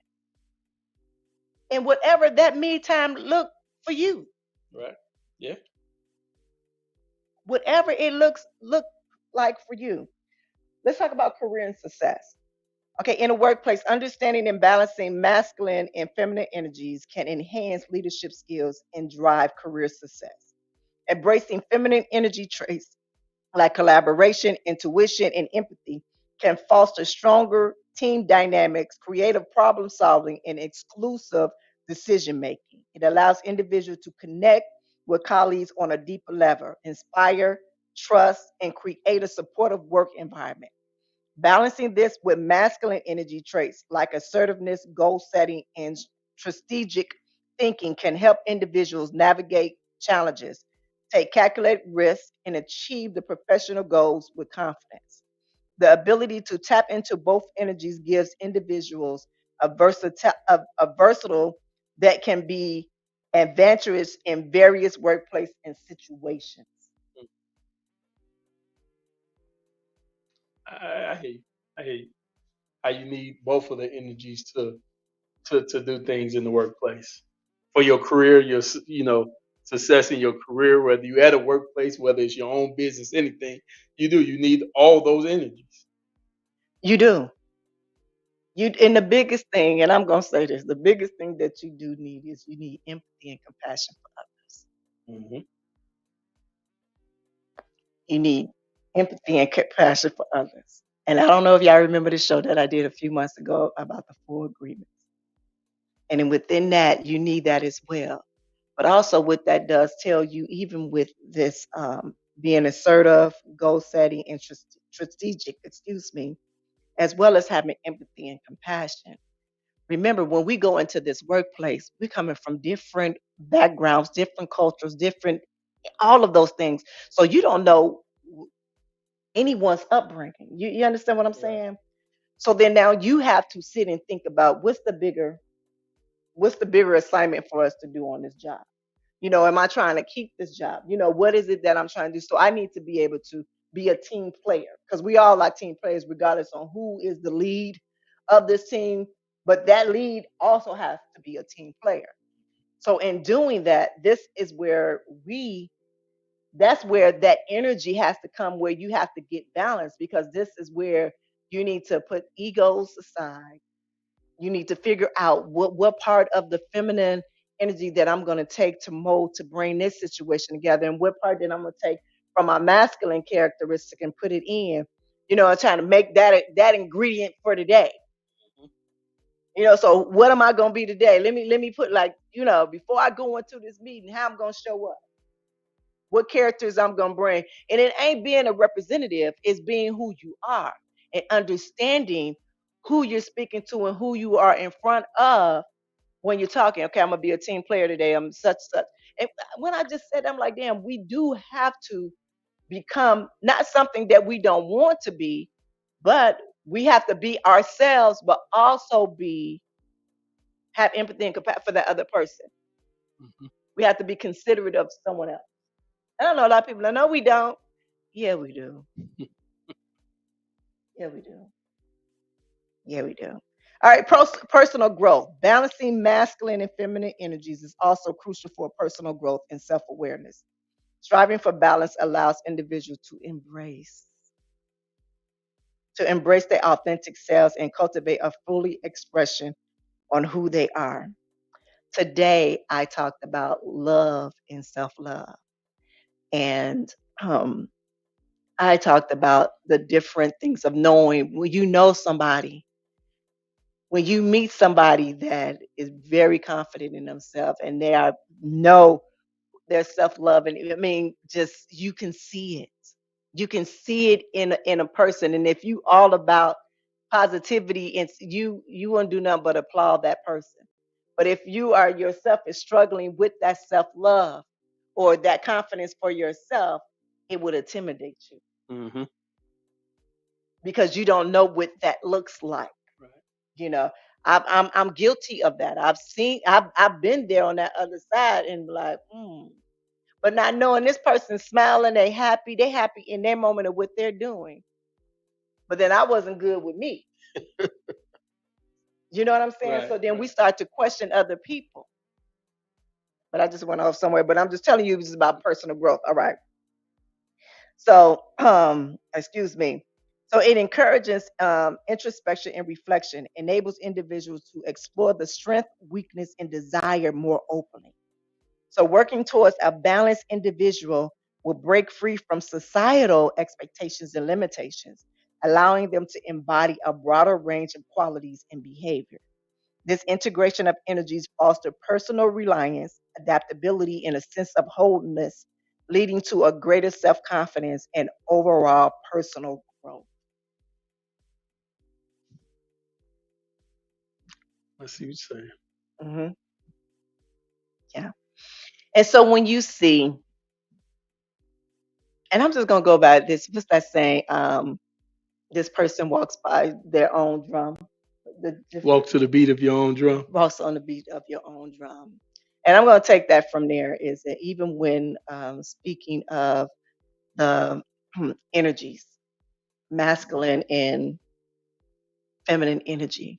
Speaker 2: and whatever that me time look for you,
Speaker 16: right? Yeah.
Speaker 2: whatever it look like for you. Let's talk about career and success. Okay, in a workplace, understanding and balancing masculine and feminine energies can enhance leadership skills and drive career success. Embracing feminine energy traits like collaboration, intuition, and empathy can foster stronger team dynamics, creative problem solving, and exclusive decision making. It allows individuals to connect with colleagues on a deeper level, inspire, trust, and create a supportive work environment. Balancing this with masculine energy traits like assertiveness, goal setting, and strategic thinking can help individuals navigate challenges, take calculated risks, and achieve the professional goals with confidence. The ability to tap into both energies gives individuals a versatile that can be adventurous in various workplace and situations.
Speaker 16: I hate I hate how you need both of the energies to do things in the workplace for your career, success in your career, whether you're at a workplace, whether it's your own business, anything you need all those energies.
Speaker 2: You do. And the biggest thing, and I'm gonna say this, the biggest thing that you do need is you need empathy and compassion for others.
Speaker 16: Hmm.
Speaker 2: You need empathy and compassion for others. And I don't know if y'all remember the show that I did a few months ago about the four agreements. And then within that, you need that as well. But also, what that does tell you, even with this being assertive, goal setting, and strategic, excuse me, as well as having empathy and compassion. Remember, when we go into this workplace, we're coming from different backgrounds, different cultures, different, all of those things. So you don't know anyone's upbringing. You understand what I'm saying? So then now you have to sit and think about what's the bigger assignment for us to do on this job? Am I trying to keep this job? What is it that I'm trying to do? So I need to be able to be a team player because we all are team players, regardless on who is the lead of this team. But that lead also has to be a team player. So in doing that, that's where that energy has to come, where you have to get balanced, because this is where you need to put egos aside. You need to figure out what part of the feminine energy that I'm going to take to mold to bring this situation together, and what part that I'm going to take from my masculine characteristic and put it in. I'm trying to make that ingredient for today. So what am I going to be today? Let me put, like, before I go into this meeting, how I'm going to show up, what characters I'm going to bring. And it ain't being a representative, it's being who you are and understanding who you're speaking to and who you are in front of when you're talking. Okay, I'm going to be a team player today. I'm such. And when I just said, I'm like, damn, we do have to become not something that we don't want to be, but we have to be ourselves, but also have empathy and compassion for the other person.
Speaker 16: Hmm.
Speaker 2: We have to be considerate of someone else. I don't know, a lot of people know we don't. Yeah, we do. Yeah, we do. Yeah, we do. All right, personal growth. Balancing masculine and feminine energies is also crucial for personal growth and self awareness. Striving for balance allows individuals to embrace their authentic selves and cultivate a fully expression on who they are. Today, I talked about love and self love. And I talked about the different things of knowing when you know somebody, when you meet somebody that is very confident in themselves and they know their self love, and I mean, just you can see it. You can see it in a person, and if you all about positivity, and you won't do nothing but applaud that person. But if you are yourself is struggling with that self-love or that confidence for yourself, it would intimidate you
Speaker 16: Mm-hmm.
Speaker 2: because you don't know what that looks like.
Speaker 16: Right.
Speaker 2: You know, I'm guilty of that. I've been there on that other side and like, but not knowing this person smiling, they happy in their moment of what they're doing. But then I wasn't good with me. You know what I'm saying?
Speaker 16: Right.
Speaker 2: So then we
Speaker 16: Right.
Speaker 2: start to question other people. But I just went off somewhere. But I'm just telling you, this is about personal growth. All right. So, excuse me. So it encourages introspection and reflection, enables individuals to explore the strength, weakness, and desire more openly. So working towards a balanced individual will break free from societal expectations and limitations, allowing them to embody a broader range of qualities and behavior. This integration of energies foster personal reliance, adaptability, and a sense of wholeness, leading to a greater self-confidence and overall personal growth.
Speaker 16: I see what you're saying.
Speaker 2: hmm Yeah. And so when you see, and I'm just gonna go by this, what's that saying? This person walks by their own drum.
Speaker 16: Walk to the beat of your own drum.
Speaker 2: Walks on the beat of your own drum. And I'm going to take that from there is that even when speaking of the energies, masculine and feminine energy,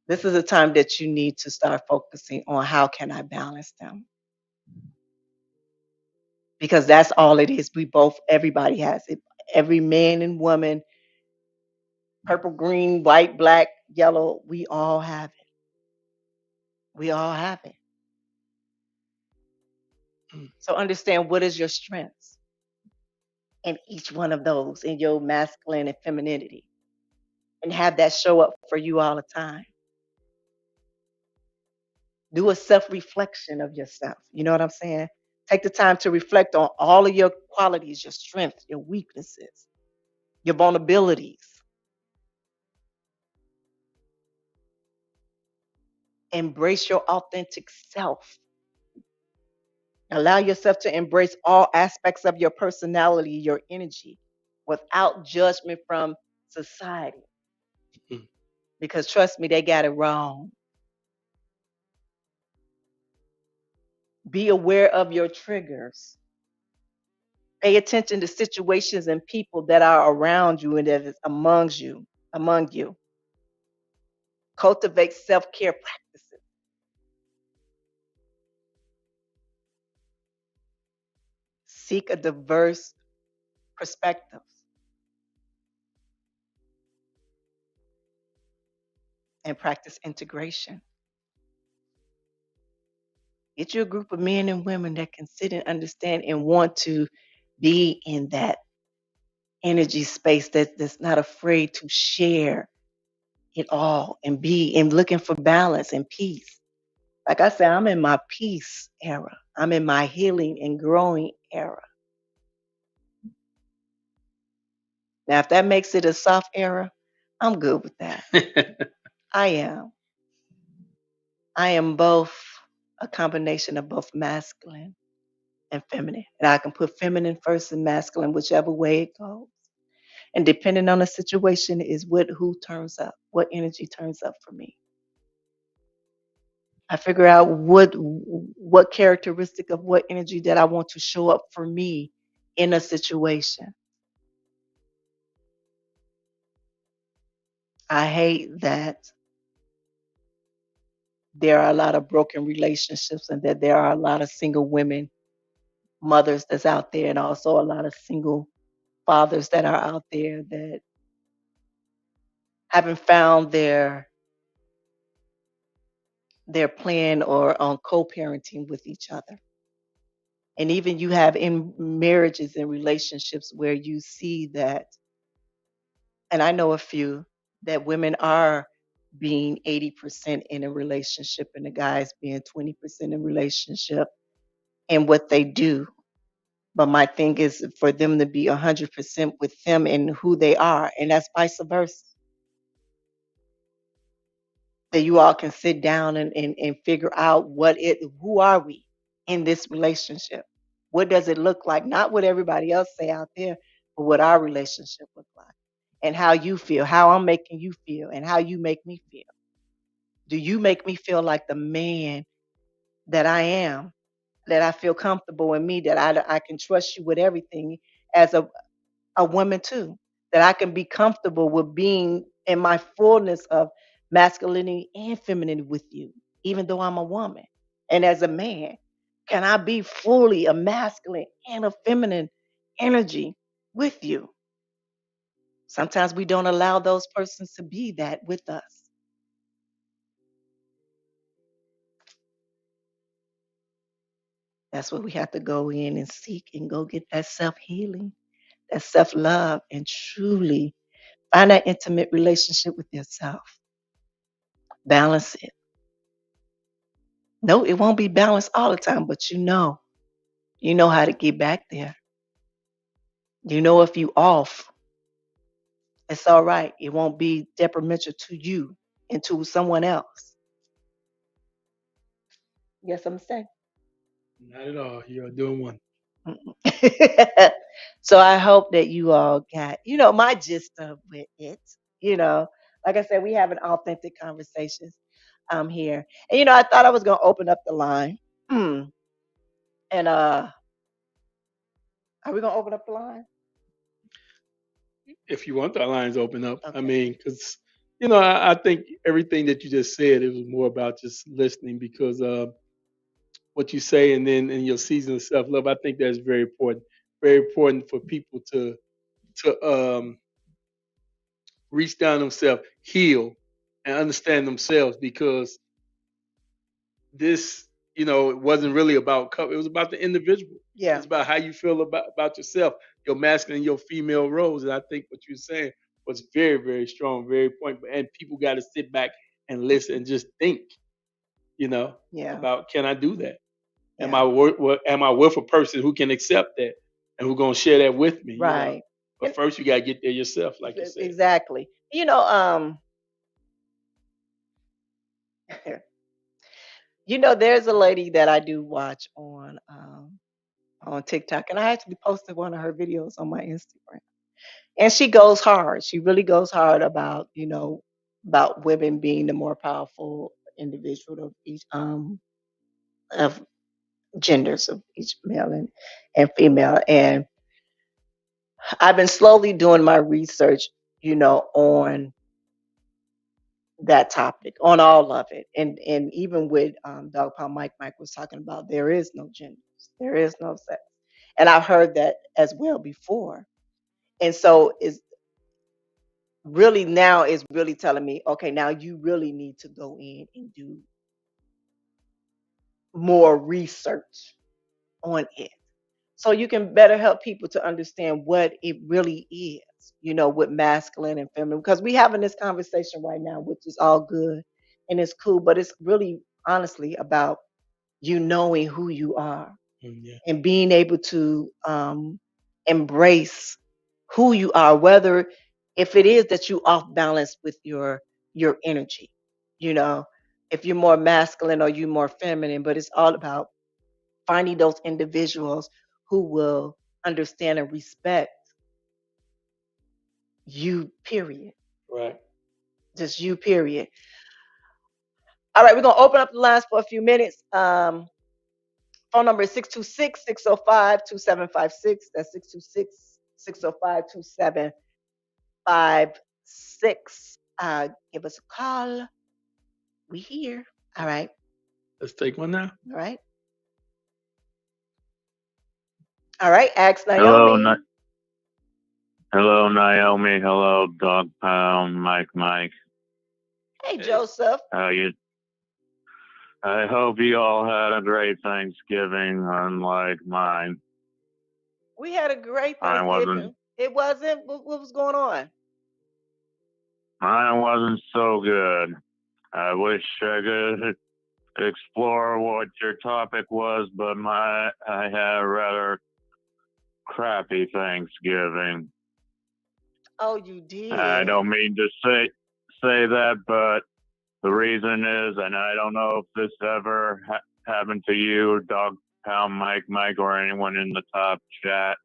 Speaker 2: this is a time that you need to start focusing on how can I balance them? Because that's all it is. Everybody has it. Every man and woman, purple, green, white, black, yellow, we all have it. We all have it. So understand what is your strengths in each one of those in your masculine and femininity and have that show up for you all the time. Do a self reflection of yourself. You know what I'm saying? Take the time to reflect on all of your qualities, your strengths, your weaknesses, your vulnerabilities. Embrace your authentic self. Allow yourself to embrace all aspects of your personality, your energy, without judgment from society. Because trust me, they got it wrong. Be aware of your triggers. Pay attention to situations and people that are around you and that is among you. Cultivate self-care practices. Seek a diverse perspective. And practice integration. Get you a group of men and women that can sit and understand and want to be in that energy space that's not afraid to share it all and be and looking for balance and peace. Like I said, I'm in my peace era. I'm in my healing and growing era. Now, if that makes it a soft era, I'm good with that. I am. I am both a combination of both masculine and feminine. And I can put feminine first and masculine, whichever way it goes. And depending on the situation is who turns up, what energy turns up for me. I figure out what characteristic of what energy that I want to show up for me in a situation. I hate that there are a lot of broken relationships and that there are a lot of single women, mothers that's out there, and also a lot of single fathers that are out there that haven't found their plan or on co-parenting with each other. And even you have in marriages and relationships where you see that, and I know a few, that women are being 80% in a relationship and the guys being 20% in relationship and what they do. But my thing is for them to be 100% with them and who they are, and that's vice versa. that you all can sit down and figure out who are we in this relationship? What does it look like? Not what everybody else say out there, but what our relationship look like. And how you feel, how I'm making you feel, and how you make me feel. Do you make me feel like the man that I am, that I feel comfortable in me, that I can trust you with everything as a woman too, that I can be comfortable with being in my fullness of masculinity and femininity with you, even though I'm a woman. And as a man, can I be fully a masculine and a feminine energy with you? Sometimes we don't allow those persons to be that with us. That's what we have to go in and seek and go get that self healing, that self love, and truly find that intimate relationship with yourself. Balance it. No, it won't be balanced all the time, but you know how to get back there. You know if you off, it's all right. It won't be detrimental to you and to someone else. Yes, I'm saying.
Speaker 16: Not at all. You're doing one.
Speaker 2: So I hope that you all got, my gist of it. You know, like I said, we having authentic conversations here. And I thought I was gonna open up the line. And are we gonna open up the line?
Speaker 16: If you want the lines open up, I
Speaker 2: Okay.
Speaker 16: mean, because I think everything that you just said, it was more about just listening because what you say, and then in your season of self love, I think that's very important. Very important for people to reach down themselves, heal, and understand themselves because this, it wasn't really about it was about the individual.
Speaker 2: Yeah.
Speaker 16: It's about how you feel about yourself, your masculine and your female roles. And I think what you're saying was very, very strong, very point. And people got to sit back and listen and just think,
Speaker 2: Yeah.
Speaker 16: about can I do that? Am
Speaker 2: Yeah.
Speaker 16: am I with a person who can accept that and who's gonna share that with me?
Speaker 2: Right.
Speaker 16: But first you gotta get there yourself, like you said.
Speaker 2: Exactly. There's a lady that I do watch on TikTok, and I actually posted one of her videos on my Instagram. And she goes hard. She really goes hard about women being the more powerful individual of each of genders of each male and female. And I've been slowly doing my research, on that topic, on all of it. And even with Dog Pound Mike was talking about there is no genders, there is no sex. And I've heard that as well before. And so is really telling me, okay, now you really need to go in and do more research on it. So you can better help people to understand what it really is, with masculine and feminine. Because we having this conversation right now, which is all good and it's cool, but it's really honestly about you knowing who you are
Speaker 16: Yeah.
Speaker 2: and being able to embrace who you are, whether if it is that you off balance with your energy, if you're more masculine or you more feminine, but it's all about finding those individuals who will understand and respect you, period.
Speaker 16: Right.
Speaker 2: Just you, period. All right, we're gonna open up the lines for a few minutes. Phone number is 626-605-2756. That's 626-605-2756. Give us a call. We here. All right.
Speaker 16: Let's take one now.
Speaker 2: All right. All right. Ask
Speaker 19: Hello,
Speaker 2: Naomi.
Speaker 19: hello, Naomi. Hello, Dog Pound, Mike.
Speaker 2: Hey, Joseph.
Speaker 19: How you? I hope you all had a great Thanksgiving, unlike mine.
Speaker 2: We had a great
Speaker 19: Mine
Speaker 2: Thanksgiving.
Speaker 19: wasn't.
Speaker 2: It wasn't. What was going on?
Speaker 19: Mine wasn't so good. I wish I could explore what your topic was, but I had a rather crappy Thanksgiving.
Speaker 2: Oh, you did.
Speaker 19: I don't mean to say that, but The reason is, and I don't know if this ever happened to you, Dog Pound Mike, or anyone in the top chat,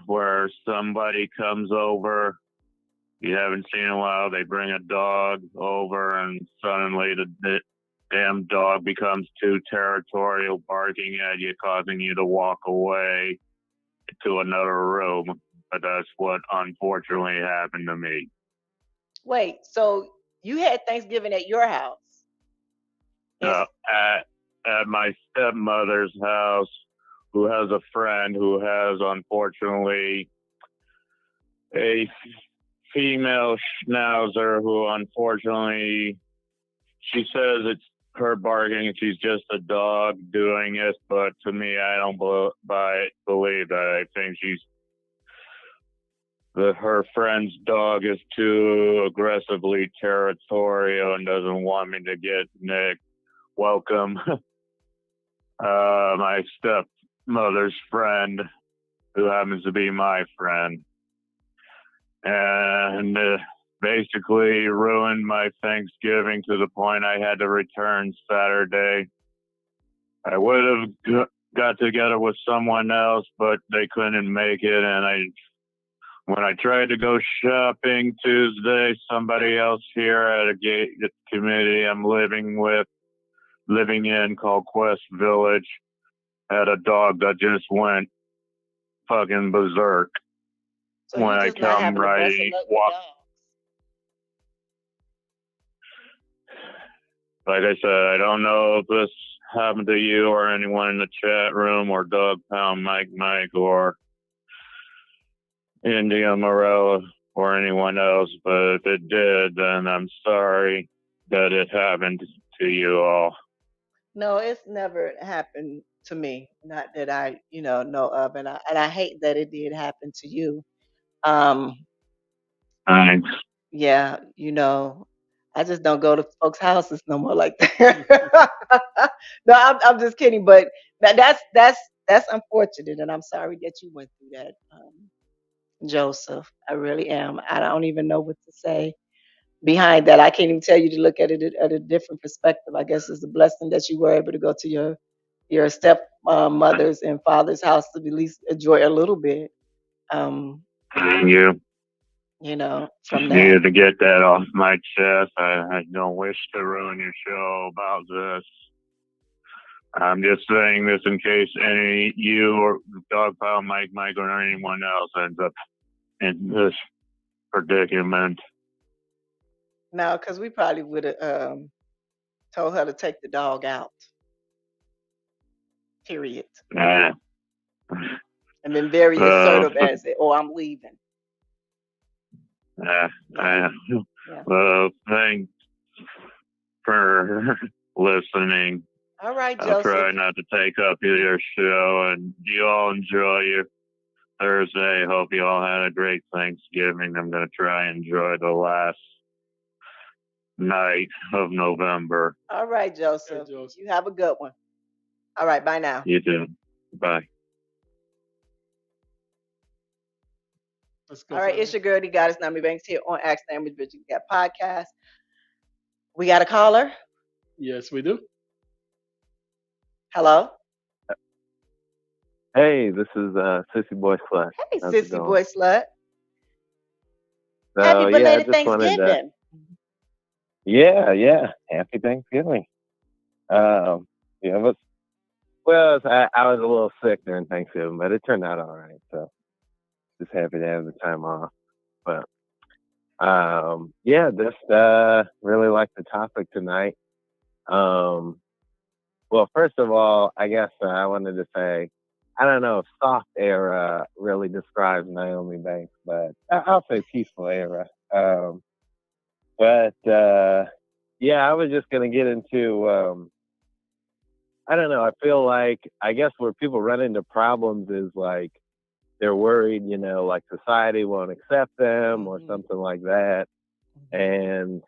Speaker 19: where somebody comes over, you haven't seen in a while, they bring a dog over, and suddenly the damn dog becomes too territorial, barking at you, causing you to walk away to another room. But that's what unfortunately happened to me.
Speaker 2: Wait, so you had Thanksgiving at your house?
Speaker 19: At my stepmother's house, who has a friend who has, unfortunately, a female schnauzer who, unfortunately, she says it's her barking, she's just a dog doing it, but to me, I don't believe that. I think her friend's dog is too aggressively territorial and doesn't want me to get nicked. Welcome, my stepmother's friend, who happens to be my friend, and basically ruined my Thanksgiving to the point I had to return Saturday. I would have got together with someone else, but they couldn't make it, and when I tried to go shopping Tuesday, somebody else here at a gated community I'm living in called Quest Village had a dog that just went fucking berserk.
Speaker 2: So
Speaker 19: when I come riding, walk. Like I said, I don't know if this happened to you or anyone in the chat room or Dog Pound Mike or India Morella or anyone else, but if it did, then I'm sorry that it happened to you all.
Speaker 2: No, it's never happened to me. Not that I, know of, and I hate that it did happen to you.
Speaker 19: Thanks.
Speaker 2: Yeah, I just don't go to folks' houses no more like that. No, I'm just kidding, but that's unfortunate, and I'm sorry that you went through that, Joseph. I really am. I don't even know what to say behind that. I can't even tell you to look at it at a different perspective. I guess it's a blessing that you were able to go to your step mother's and father's house to at least enjoy a little bit.
Speaker 19: Thank you.
Speaker 2: From
Speaker 19: Just
Speaker 2: that.
Speaker 19: needed to get that off my chest. I don't wish to ruin your show about this. I'm just saying this in case any you or Dog Pile Mike or anyone else ends up in this predicament.
Speaker 2: No, because we probably would have told her to take the dog out. Period.
Speaker 19: Nah.
Speaker 2: And been very assertive and say, "Oh, I'm leaving."
Speaker 19: Well, thanks for listening.
Speaker 2: All right,
Speaker 19: I'll
Speaker 2: Joseph.
Speaker 19: try not to take up your show, and you all enjoy your Thursday. Hope you all had a great Thanksgiving. I'm going to try and enjoy the last night of November.
Speaker 2: All right, Joseph. Hey, Joseph. You have a good one. All right, bye now.
Speaker 19: You too. Bye.
Speaker 2: All right, it's your girl, the goddess Nyomi Banks here on Ask Nyomi Virginia Gap Podcast. We got a caller?
Speaker 16: Yes, we do.
Speaker 2: Hello?
Speaker 7: Hey, this is Sissy Boy Slut.
Speaker 2: Hey, Sissy Boy Slut.
Speaker 7: So,
Speaker 2: Happy belated Thanksgiving.
Speaker 7: Yeah. Happy Thanksgiving. I was a little sick during Thanksgiving, but it turned out all right. So just happy to have the time off. But just really like the topic tonight. Well, first of all, I guess I wanted to say, I don't know if soft era really describes Nyomi Banks, but I'll say peaceful era. I was just going to get into, I don't know, I feel like, I guess where people run into problems is like, they're worried, like society won't accept them or something like that. And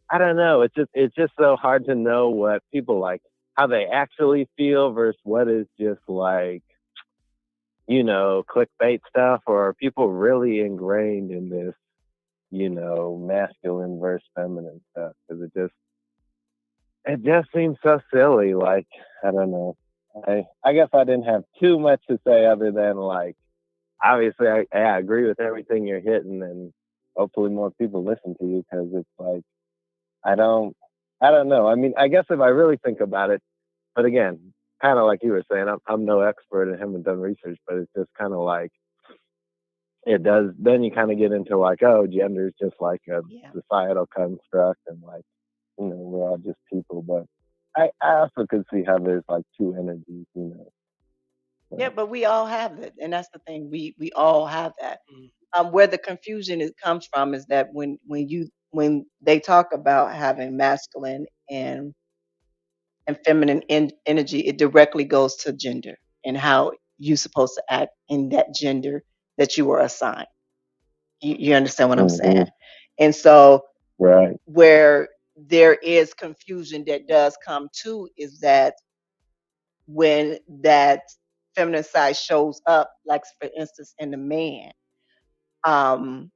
Speaker 7: I don't know, it's just so hard to know what people like, how they actually feel versus what is just like, clickbait stuff, or are people really ingrained in this masculine versus feminine stuff, because it just seems so silly. Like, I don't know. I guess I didn't have too much to say other than, like, obviously I agree with everything you're hitting, and hopefully more people listen to you, because it's like, I don't know. I mean, I guess if I really think about it, but again, kind of like you were saying, I'm no expert and haven't done research, but it's just kind of like, it does. Then you kind of get into like, oh, gender is just like a societal construct, and like, we're all just people. But I also could see how there's like two energies.
Speaker 2: Yeah, but we all have it, and that's the thing. We all have that. Where the confusion comes from is that when they talk about having masculine and feminine energy, it directly goes to gender and how you're supposed to act in that gender that you were assigned. You understand what I'm saying? And so,
Speaker 7: right,
Speaker 2: where there is confusion that does come to is that when that feminine side shows up, like for instance in the man, um,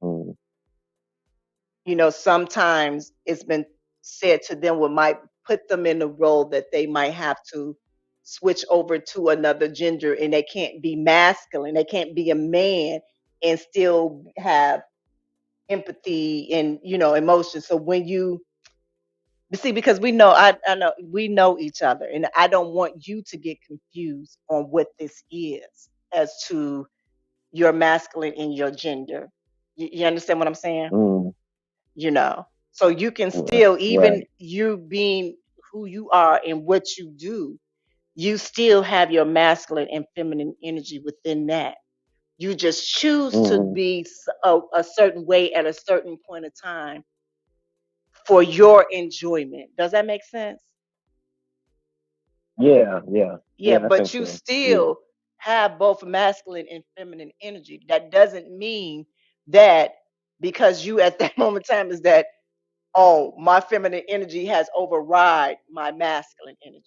Speaker 2: sometimes it's been said to them what might put them in a role that they might have to switch over to another gender, and they can't be masculine, they can't be a man and still have empathy and emotion. So when you see, because I know we know each other, and I don't want you to get confused on what this is as to your masculine and your gender. You understand what I'm saying? So you can still, even
Speaker 7: right.
Speaker 2: you being who you are and what you do, you still have your masculine and feminine energy within that. You just choose to be a certain way at a certain point of time for your enjoyment. Does that make sense?
Speaker 7: Yeah,
Speaker 2: Yeah,
Speaker 7: I think
Speaker 2: but you
Speaker 7: so. Yeah.
Speaker 2: still have both masculine and feminine energy. That doesn't mean that because you at that moment in time is that, oh, my feminine energy has override my masculine energy.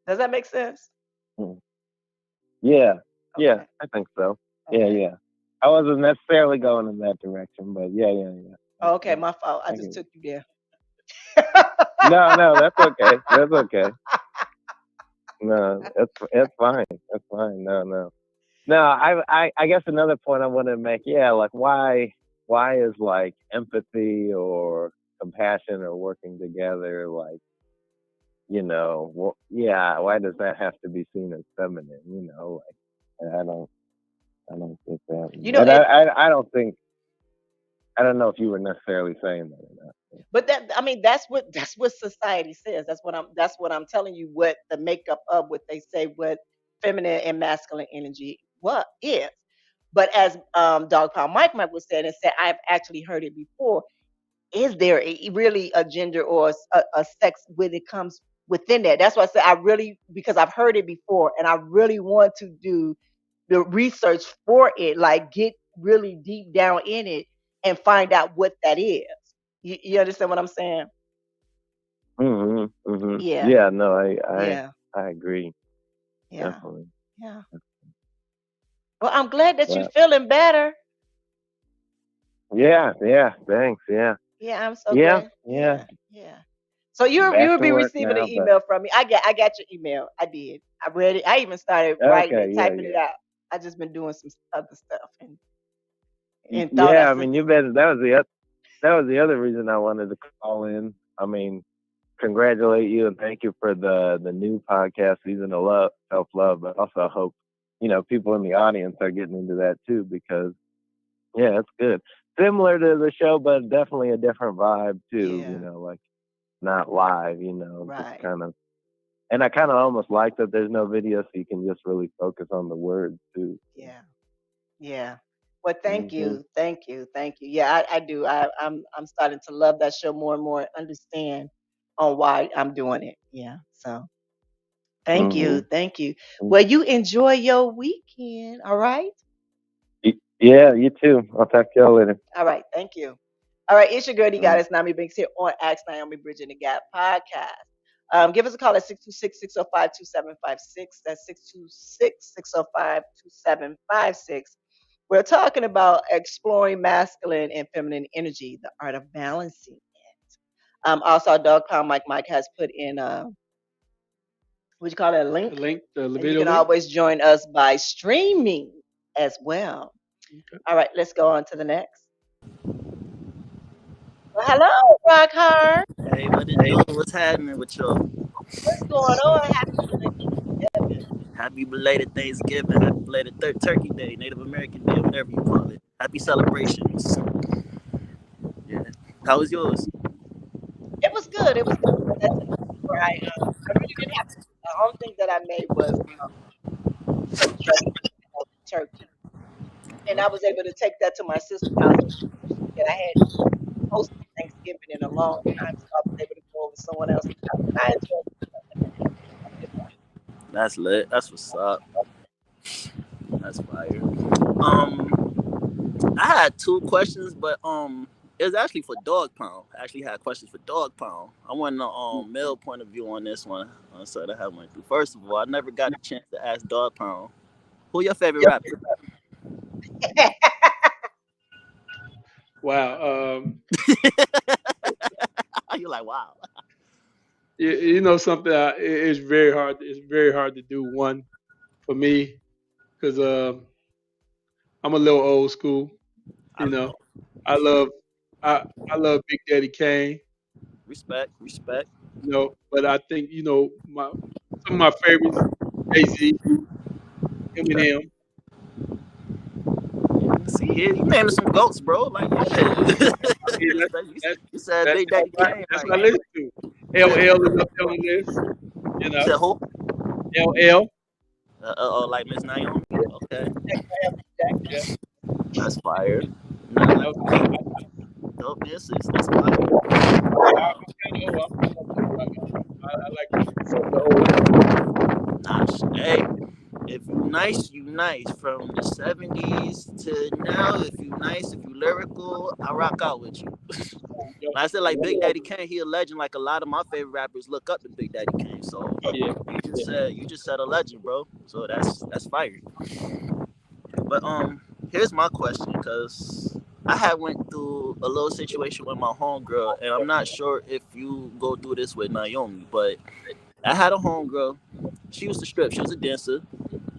Speaker 2: Does that make sense?
Speaker 7: Mm. Yeah,
Speaker 2: Okay.
Speaker 7: I think so. Yeah. I wasn't necessarily going in that direction, but yeah.
Speaker 2: Oh, okay, my fault. I just took you there.
Speaker 7: No, that's okay. That's okay. No, it's fine. That's fine. No. No, I guess another point I want to make, like why is like empathy or compassion or working together, like, why does that have to be seen as feminine? Like, I don't think that. And I don't think, I don't know if you were necessarily saying that or not.
Speaker 2: But that's what society says. That's what I'm telling you, what the makeup of what they say, what feminine and masculine energy what is. But as Dog Pound Mike was saying, and said, I've actually heard it before. Is there really a gender or a sex when it comes within that? That's why I said I really, because I've heard it before, and I really want to do the research for it, like get really deep down in it and find out what that is. You understand what I'm saying? Yeah.
Speaker 7: Yeah, no,
Speaker 2: Yeah.
Speaker 7: I agree.
Speaker 2: Yeah.
Speaker 7: Definitely.
Speaker 2: Yeah. Well, I'm glad that you're
Speaker 7: But,
Speaker 2: feeling better.
Speaker 7: yeah, thanks. Yeah.
Speaker 2: Yeah, I'm so
Speaker 7: Yeah.
Speaker 2: glad. Yeah. So
Speaker 7: Back
Speaker 2: you'll
Speaker 7: to
Speaker 2: be
Speaker 7: work
Speaker 2: receiving an
Speaker 7: now, but
Speaker 2: email from me. I got your email. I did. I read it. I even started writing
Speaker 7: okay,
Speaker 2: it,
Speaker 7: yeah,
Speaker 2: typing it out. I just been doing some other stuff and thought I
Speaker 7: yeah. I
Speaker 2: said,
Speaker 7: mean, that was the other reason I wanted to call in. I mean, congratulate you and thank you for the new podcast, Season of Love, Self Love. But also hope people in the audience are getting into that too, because it's good. Similar to the show, but definitely a different vibe too. Like not live. Just
Speaker 2: right.
Speaker 7: kind of. And I kind of almost like that there's no video, so you can just really focus on the words too.
Speaker 2: Yeah. Well, thank you. Yeah, I do. I'm starting to love that show more and more, understand on why I'm doing it. Yeah. So thank you. Well, you enjoy your weekend. All right.
Speaker 7: Yeah, you too. I'll talk to y'all later.
Speaker 2: All right. Thank you. All right. It's your girl, Goddess Naomi Banks here on Ask Naomi Bridging the Gap podcast. Give us a call at 626-605-2756. That's 626-605-2756. We're talking about exploring masculine and feminine energy, the art of balancing it. Also, Dog Pound Mike has put in what you call it, a
Speaker 16: The
Speaker 2: link,
Speaker 16: link, the
Speaker 2: and you
Speaker 16: video
Speaker 2: can
Speaker 16: link.
Speaker 2: always join us by streaming as well.
Speaker 16: Okay.
Speaker 2: All right, let's go on to the next. Well, hello, Rockhart.
Speaker 20: Hey, what it do? What's happening with y'all?
Speaker 2: What's going on?
Speaker 20: Happy belated Thanksgiving. Happy belated Turkey Day, Native American Day, whatever you call it. Happy celebrations. Yeah. How was yours?
Speaker 2: It was good. It was good. That's where I really didn't have. The only thing that I made was some dressing of turkey, and I was able to take that to my sister's house. And I had hosted Thanksgiving in a long time, so I was able to go over someone else's house. And I enjoyed it.
Speaker 20: That's lit. That's what's up. That's fire. I had two questions, but it was actually for Dog Pound. I actually had questions for Dog Pound. I want the male point of view on this one. So I have one through. First of all, I never got a chance to ask Dog Pound, who your favorite rapper?
Speaker 16: Wow.
Speaker 20: You're like, wow.
Speaker 16: You know something? It's very hard. It's very hard to do one for me because I'm a little old school.
Speaker 20: I
Speaker 16: You know,
Speaker 20: know.
Speaker 16: I love I love Big Daddy Kane.
Speaker 20: Respect.
Speaker 16: You know, but I think my some of my favorites, Jay Z,
Speaker 20: Okay.
Speaker 16: Eminem.
Speaker 20: See, yeah, you naming some goats, bro. Like, yeah.
Speaker 16: Yeah, that's
Speaker 20: you said
Speaker 16: that's
Speaker 20: Big
Speaker 16: all
Speaker 20: Daddy
Speaker 16: right.
Speaker 20: Kane,
Speaker 16: That's
Speaker 20: like,
Speaker 16: what I listen to. LL is up there on the list. You
Speaker 20: you
Speaker 16: know,
Speaker 20: said who?
Speaker 16: LL.
Speaker 20: Like Miss Naomi. Okay,
Speaker 16: Yeah,
Speaker 20: that's fire. Nah,
Speaker 16: that was
Speaker 20: dope. This is that's fire.
Speaker 16: I'm kind of old. I'm up there, but I like some of the old.
Speaker 20: Nah, hey, if you nice, you nice. From the '70s to now, if you nice, if you lyrical, I rock out with you. Like I said, like Big Daddy Kane, he a legend. Like a lot of my favorite rappers look up to Big Daddy Kane. So
Speaker 16: Yeah.
Speaker 20: you just said a legend, bro. So that's fire. But here's my question, cause I had went through a little situation with my homegirl, and I'm not sure if you go through this with Naomi, but I had a homegirl. She used to strip. She was a dancer,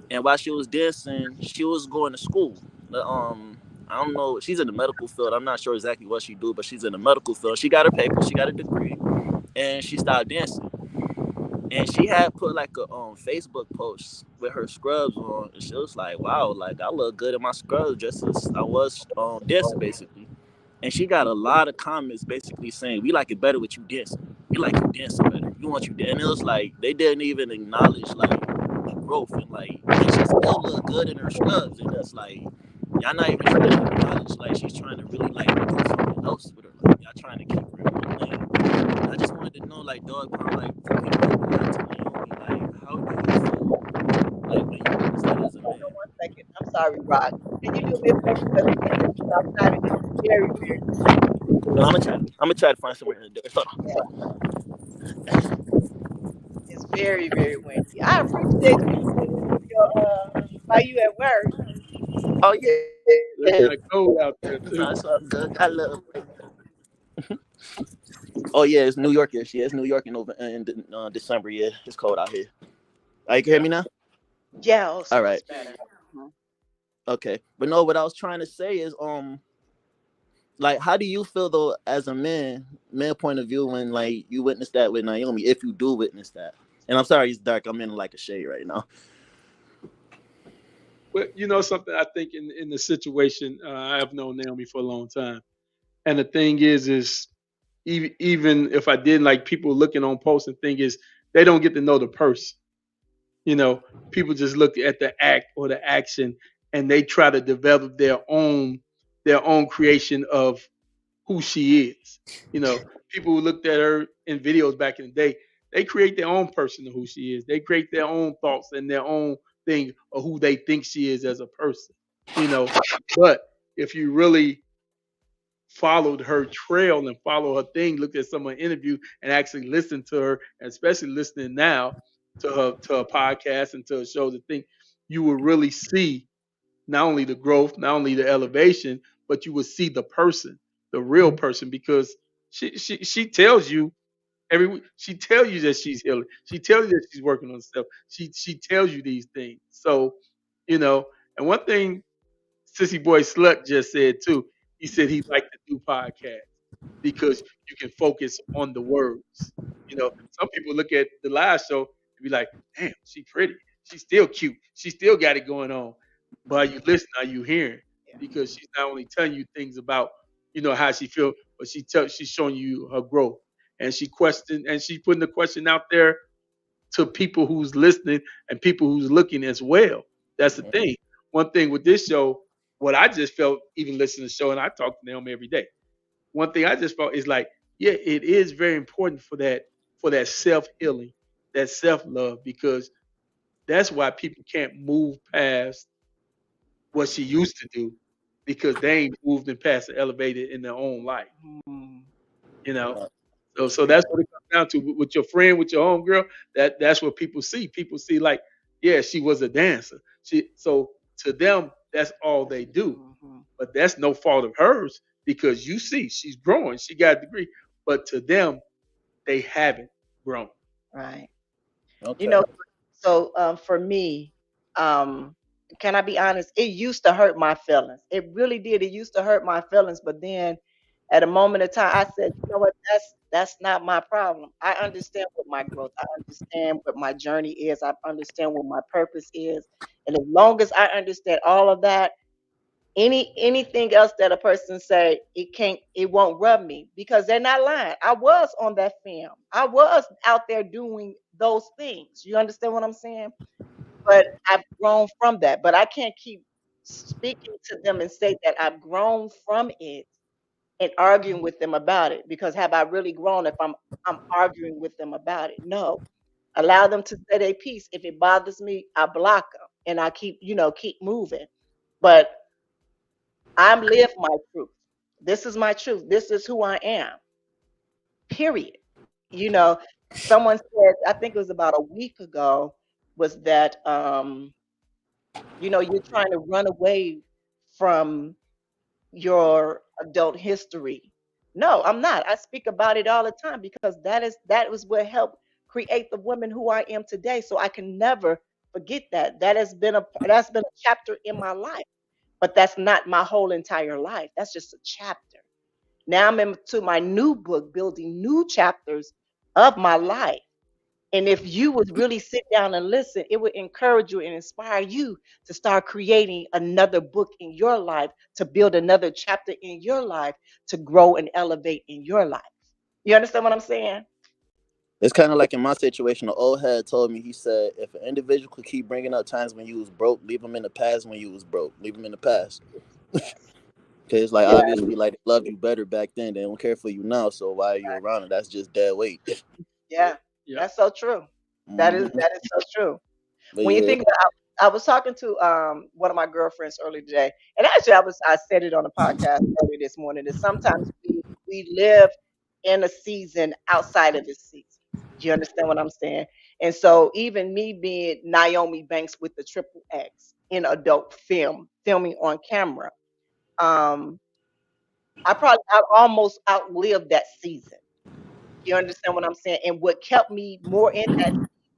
Speaker 20: and while she was dancing, she was going to school. But, I don't know. She's in the medical field. I'm not sure exactly what she do, but she's in the medical field. She got her paper. She got a degree, and she started dancing. And she had put like a Facebook post with her scrubs on, and she was like, "Wow, like I look good in my scrubs, just as I was dancing, basically." And she got a lot of comments basically saying, "We like it better with you dancing. We like you dancing better. We want you." And it was like they didn't even acknowledge like the growth and like she still look good in her scrubs, and it's like y'all not even trying to acknowledge like she's trying to really like do something else with her. Like y'all trying to keep her in one lane. I just wanted to know, like, Dog Pound, like, for people who got to Naomi, like, how do you feel, like, when you witness that as a
Speaker 2: Hold on
Speaker 20: man?
Speaker 2: one second. I'm sorry, Rock. Can you do me a favor? Because again, this is outside and it's very, very
Speaker 20: No, I'm gonna try to find somewhere in there. Hold on.
Speaker 2: yeah, it's very, very windy. I appreciate you your while you at work.
Speaker 20: Oh yeah,
Speaker 16: It's kind of cold out there
Speaker 20: no,
Speaker 16: too.
Speaker 20: it's all good. I love. Oh yeah, it's New Yorkish. Yeah, it's New York in December. Yeah, it's cold out here. You can hear me now?
Speaker 2: Yeah,
Speaker 20: All
Speaker 2: also
Speaker 20: right.
Speaker 2: it's better. Mhm.
Speaker 20: Okay, but no, what I was trying to say is, like, how do you feel though, as a man point of view, when like you witness that with Naomi, if you do witness that? And I'm sorry, it's dark. I'm in like a shade right now.
Speaker 16: But you know something? I think in the situation, I have known Naomi for a long time, and the thing is even if I didn't, like people looking on posts and thing is they don't get to know the person. You know, people just look at the act or the action, and they try to develop their own creation of who she is. You know, people who looked at her in videos back in the day, they create their own person of who she is. They create their own thoughts and their own thing of who they think she is as a person. You know, but if you really followed her trail and follow her thing, looked at some of her interview and actually listened to her, and especially listening now to her podcast and to her shows and thing, you will really see not only the growth, not only the elevation, but you will see the person, the real person, because she tells you every week. She tells you that she's healing. She tells you that she's working on herself. She tells you these things. So, and one thing Sissy Boy Slut just said too. He said he liked to do podcasts because you can focus on the words. Some people look at the live show and be like, "Damn, she pretty. She's still cute. She still got it going on." But you listen, are you hearing? Because she's not only telling you things about how she feel, but she's showing you her growth, and she's putting the question out there to people who's listening and people who's looking as well. That's the thing. One thing with this show, what I just felt even listening to the show, and I talk to Naomi every day. One thing I just felt is like, yeah, it is very important for that self healing, that self love, because that's why people can't move past what she used to do, because they ain't moved and past the elevated in their own life. You know, so that's what it comes down to with your friend, with your homegirl. That's what people see. People see like, yeah, she was a dancer. So to them, that's all they do. But that's no fault of hers, because you see she's growing. She got a degree, but to them, they haven't grown.
Speaker 2: Right.
Speaker 20: Okay.
Speaker 2: So for me, um, can I be honest? It used to hurt my feelings. It really did. It used to hurt my feelings, but then at a moment of time, I said, you know what? That's not my problem. I understand what my growth. I understand what my journey is. I understand what my purpose is. And as long as I understand all of that, anything else that a person say, it won't rub me, because they're not lying. I was on that film. I was out there doing those things. You understand what I'm saying? But I've grown from that. But I can't keep speaking to them and say that I've grown from it and arguing with them about it, because have I really grown if I'm arguing with them about it? No. Allow them to say their piece. If it bothers me, I block them and I keep moving. But I'm live my truth. This is my truth. This is who I am. Period. You know, someone said, I think it was about a week ago, was that you're trying to run away from your adult history. No, I'm not. I speak about it all the time, because that was what helped create the woman who I am today. So I can never forget that. That's been a chapter in my life. But that's not my whole entire life. That's just a chapter. Now I'm into my new book, building new chapters of my life. And if you would really sit down and listen, it would encourage you and inspire you to start creating another book in your life, to build another chapter in your life, to grow and elevate in your life. You understand what I'm saying?
Speaker 20: It's kind of like in my situation. The old head told me. He said, if an individual could keep bringing up times when you was broke, leave them in the past when you was broke. Leave them in the past. Because like
Speaker 2: Yeah.
Speaker 20: obviously, like they loved you better back then. They don't care for you now. So why are you around them? That's just dead weight.
Speaker 2: Yeah. That's so true. That is
Speaker 20: Mhm.
Speaker 2: that is so true.
Speaker 20: But
Speaker 2: When you
Speaker 20: yeah,
Speaker 2: think about, I was talking to one of my girlfriends earlier today, and actually I said it on the podcast earlier this morning, that sometimes we live in a season outside of this season. You understand what I'm saying? And so even me being Naomi Banks with the triple X in adult filming on camera, um, I almost outlived that season. You understand what I'm saying? And what kept me more in that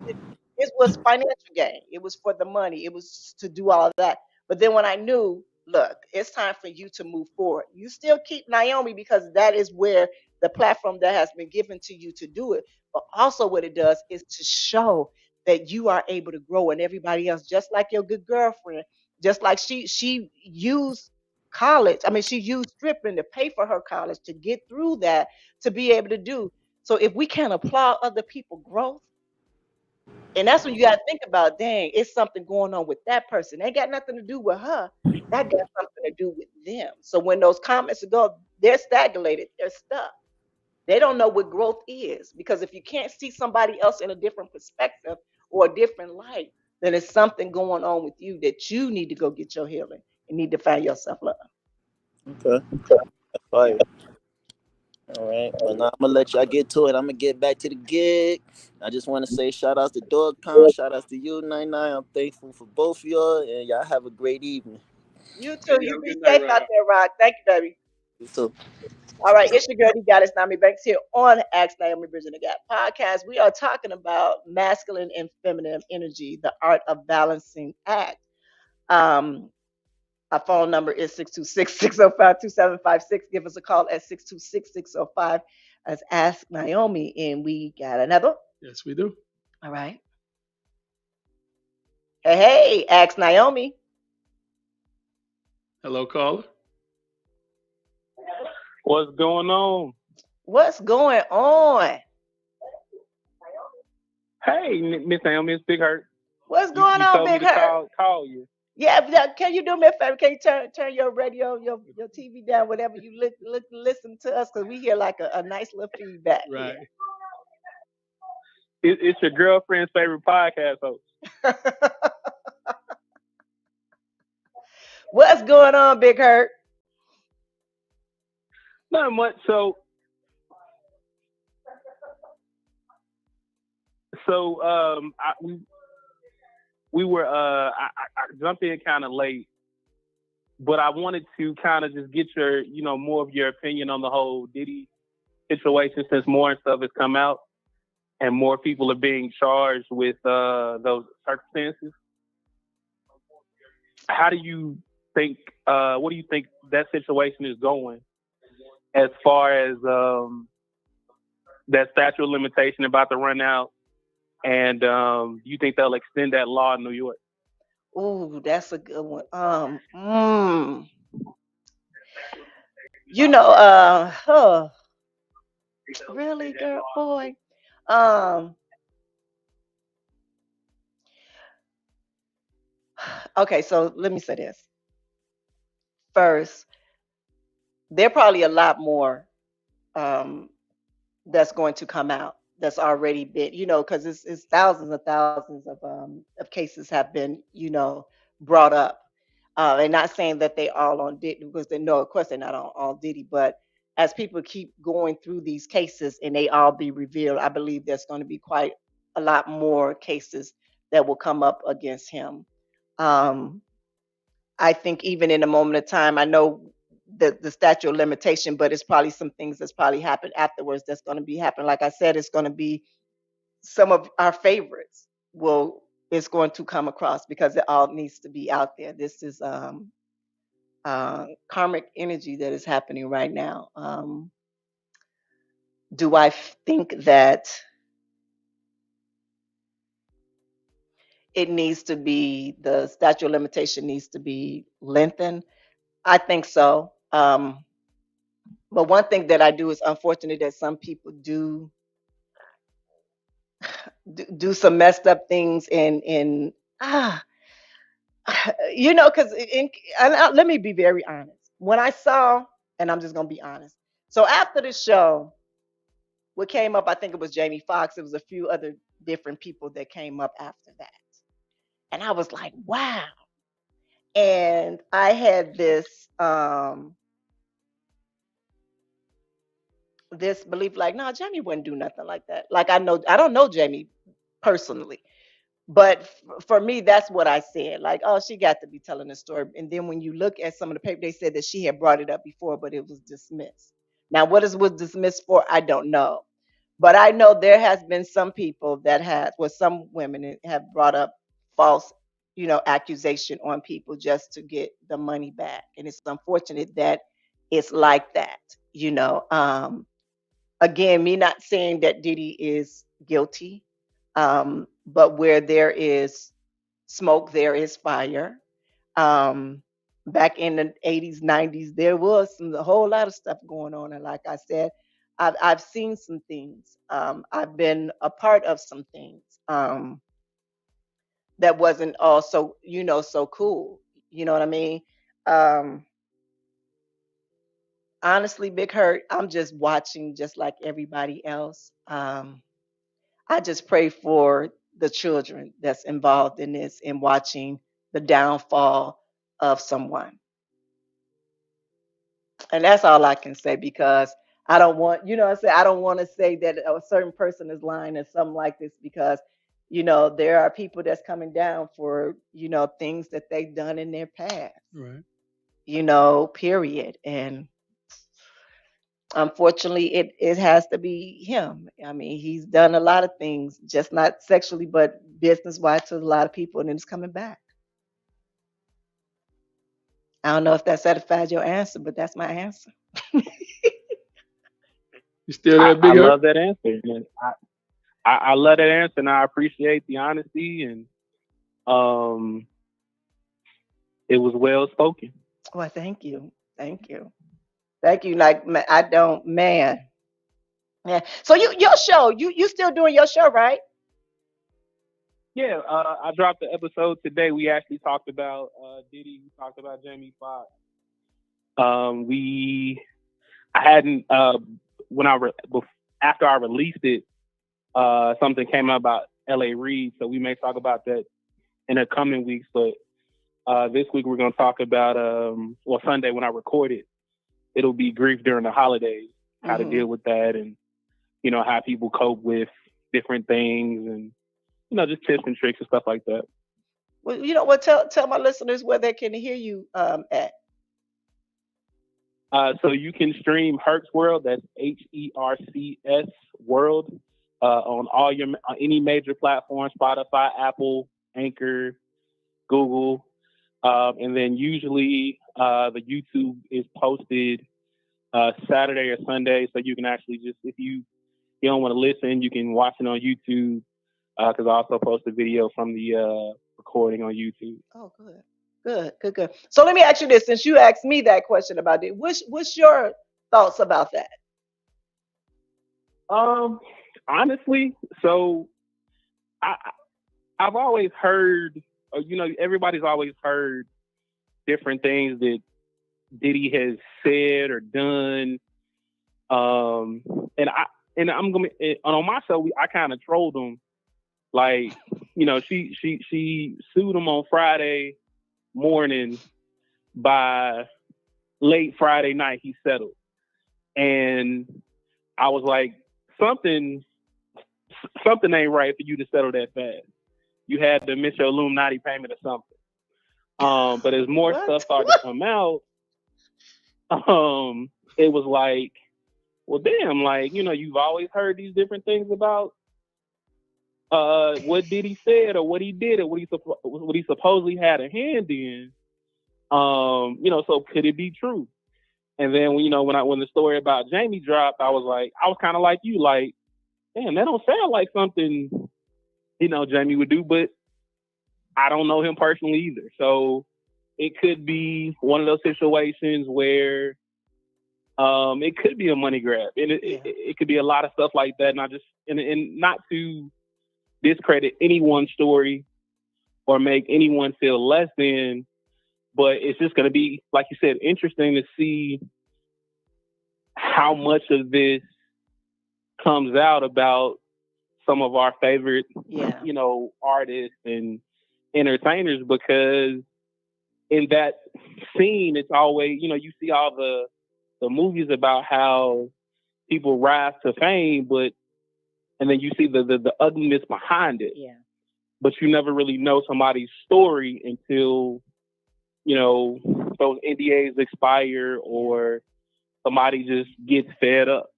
Speaker 2: season, it was financial gain. It was for the money. It was to do all of that. But then when I knew, look, it's time for you to move forward. You still keep Naomi, because that is where the platform that has been given to you to do it. But also what it does is to show that you are able to grow, and everybody else, just like your good girlfriend, just like she used college. I mean, she used stripping to pay for her college to get through that, to be able to do. So if we can't applaud other people' growth, and that's when you gotta think about, dang, it's something going on with that person. They got nothing to do with her. That got something to do with them. So when those comments go, they're stagnated, they're stuck. They don't know what growth is, because if you can't see somebody else in a different perspective or a different light, then it's something going on with you that you need to go get your healing and need to find yourself love.
Speaker 20: okay, that's fire. All right, but now I'm gonna let y'all get to it. I'm gonna get back to the gig. I just want to say shout outs to Dog Pound, shout outs to you, 99. I'm thankful for both of y'all, and y'all have a great evening.
Speaker 2: You
Speaker 16: Hey,
Speaker 2: too.
Speaker 16: you
Speaker 2: You
Speaker 16: have a
Speaker 2: be
Speaker 16: good night,
Speaker 2: safe out
Speaker 16: Rob.
Speaker 2: there, Rock. Thank you, baby.
Speaker 20: You too.
Speaker 2: All right, it's your girl, D Goddess Naomi Banks here on Ask Naomi Bridging the Gap podcast. We are talking about masculine and feminine energy, the art of balancing act. Um, our phone number is 626-605-2756. Give us a call at 626-605 as Ask Naomi. And we got another.
Speaker 16: Yes, we do.
Speaker 2: All right. Hey, Ask Naomi.
Speaker 16: Hello, caller.
Speaker 21: What's going on?
Speaker 2: What's going on?
Speaker 21: Hey, Miss Naomi, it's Big Hurt.
Speaker 2: What's going
Speaker 21: You
Speaker 2: on,
Speaker 21: told me
Speaker 2: Big
Speaker 21: to
Speaker 2: Hurt?
Speaker 21: call you.
Speaker 2: Yeah, can you do me a favor? Can you turn your radio, your TV down, whatever you listen to us, because we hear like a nice little feedback.
Speaker 16: Right.
Speaker 21: It's your girlfriend's favorite podcast host.
Speaker 2: What's going on, Big Hurt?
Speaker 21: Not much. We were I jumped in kind of late, but I wanted to kind of just get your more of your opinion on the whole Diddy situation, since more and stuff has come out and more people are being charged with those circumstances. How do you think? What do you think that situation is going, as far as that statute of limitation about to run out, and you think they'll extend that law in New York?
Speaker 2: Ooh, that's a good one. Really, girl, boy. Okay, so let me say this. First, there are probably a lot more um, that's going to come out that's already been, because it's thousands and thousands of cases have been, brought up. And not saying that they all on Diddy, because they know, of course, they're not on all Diddy, but as people keep going through these cases and they all be revealed, I believe there's going to be quite a lot more cases that will come up against him. Um, I think even in a moment of time, I know the statute of limitation, but it's probably some things that's probably happened afterwards that's going to be happening. Like I said, it's going to be some of our favorites will is going to come across because it all needs to be out there. This is karmic energy that is happening right now. Do I think that it needs to be the statute of limitation needs to be lengthened? I think so. But one thing that I do is unfortunate that some people do some messed up things in ah because let me be very honest. When I saw, and I'm just gonna be honest. So after the show, what came up, I think it was Jamie Foxx. It was a few other different people that came up after that, and I was like, wow. And I had this belief, like, no, Jamie wouldn't do nothing like that. Like, I don't know Jamie personally, but for me, that's what I said. Like, oh, she got to be telling the story. And then when you look at some of the paper, they said that she had brought it up before, but it was dismissed. Now, what it was dismissed for, I don't know. But I know there has been some people that some women have brought up false, accusation on people just to get the money back. And it's unfortunate that it's like that, again, me not saying that Diddy is guilty, but where there is smoke, there is fire. Um, Back in the 80s, 90s, there was a whole lot of stuff going on. And like I said, I've seen some things. I've been a part of some things that wasn't also, so cool. You know what I mean? Um, Honestly, Big Hurt, I'm just watching just like everybody else. I just pray for the children that's involved in this and watching the downfall of someone. And that's all I can say because I don't want, I don't want to say that a certain person is lying or something like this because, there are people that's coming down for, things that they've done in their past.
Speaker 16: Right.
Speaker 2: period. And unfortunately, it has to be him. I mean, he's done a lot of things, just not sexually, but business wise to a lot of people, and then it's coming back. I don't know if that satisfies your answer, but that's my answer.
Speaker 16: You still there,
Speaker 21: I
Speaker 16: Big Hurt?
Speaker 21: love that answer. And I love that answer, and I appreciate the honesty, and it was well spoken.
Speaker 2: Well, thank you. Thank you. Thank you. Like, I don't, man. Yeah. So your show, you still doing your show, right?
Speaker 21: Yeah, I dropped the episode today. We actually talked about Diddy. We talked about Jamie Foxx. I hadn't when after I released it, something came out about L.A. Reid, so we may talk about that in the coming weeks. But this week we're going to talk about Sunday when I record it, it'll be grief during the holidays, how to deal with that, and how people cope with different things, and just tips and tricks and stuff like that.
Speaker 2: Well, you know what? Tell my listeners where they can hear you at.
Speaker 21: So you can stream Herc's World. That's HERCS World on any major platform: Spotify, Apple, Anchor, Google, and then usually the YouTube is posted Saturday or Sunday, so you can actually just, if you don't want to listen, you can watch it on YouTube because I also post a video from the recording on YouTube.
Speaker 2: Oh, good. Good. So let me ask you this: since you asked me that question about it, what's your thoughts about that?
Speaker 21: Honestly, so I've always heard, everybody's always heard different things that Diddy has said or done, and I'm gonna, on my show, I kind of trolled him, like, she sued him on Friday morning. By late Friday night, he settled. And I was like, something ain't right for you to settle that fast. You had to miss your Illuminati payment or something. But as more stuff started to come out, it was like, well, damn, like, you've always heard these different things about what Diddy said or what he did or what he supposedly had a hand in. So could it be true? And then, when the story about Jamie dropped, I was kind of like you, like, damn, that don't sound like something, Jamie would do, but I don't know him personally either. So it could be one of those situations where it could be a money grab, and it could be a lot of stuff like that. And and not to discredit anyone's story or make anyone feel less than, but it's just going to be, like you said, interesting to see how much of this comes out about some of our favorite, artists and entertainers, because in that scene, it's always, you see all the movies about how people rise to fame, and then you see the ugliness behind it.
Speaker 2: Yeah.
Speaker 21: But you never really know somebody's story until, those NDAs expire or somebody just gets fed up.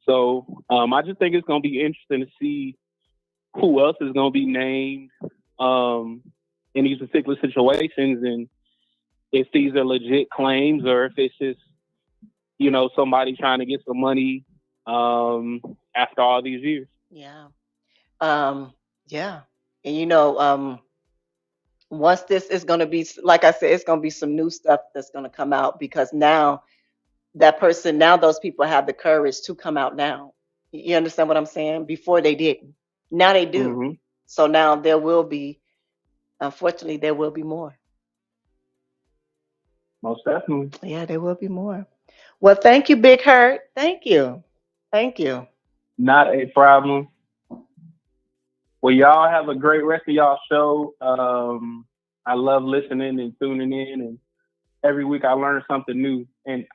Speaker 21: So I just think it's going to be interesting to see who else is going to be named in these particular situations, and if these are legit claims or if it's just, somebody trying to get some money after all these years.
Speaker 2: Yeah. Yeah. And once this is going to be, like I said, it's going to be some new stuff that's going to come out, because now those people have the courage to come out now. You understand what I'm saying? Before they didn't. Now they do.
Speaker 21: Mm-hmm.
Speaker 2: So now unfortunately, there will be more.
Speaker 21: Most definitely.
Speaker 2: Yeah, there will be more. Well, thank you, Big Hurt. Thank you.
Speaker 21: Not a problem. Well, y'all have a great rest of y'all show. I love listening and tuning in, and every week I learn something new. And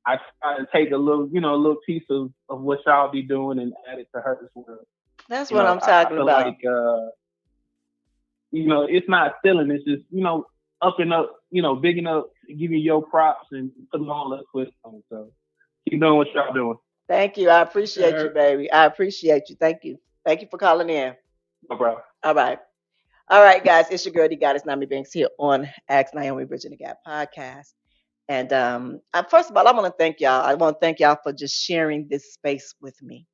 Speaker 21: I try to take a little piece of what y'all be doing and add it to Herc's World.
Speaker 2: That's what I'm talking about.
Speaker 21: Like, it's not stealing. It's just, upping up, bigging up give you your props and put them all up twist on. So keep doing what y'all doing.
Speaker 2: Thank you. I appreciate you, baby. I appreciate you. Thank you. Thank you for calling in.
Speaker 21: No problem.
Speaker 2: All right. All right, guys. It's your girl, the goddess Nami Banks here on Ask Naomi Bridging the Gap podcast. And first of all, I want to thank y'all. I want to thank y'all for just sharing this space with me.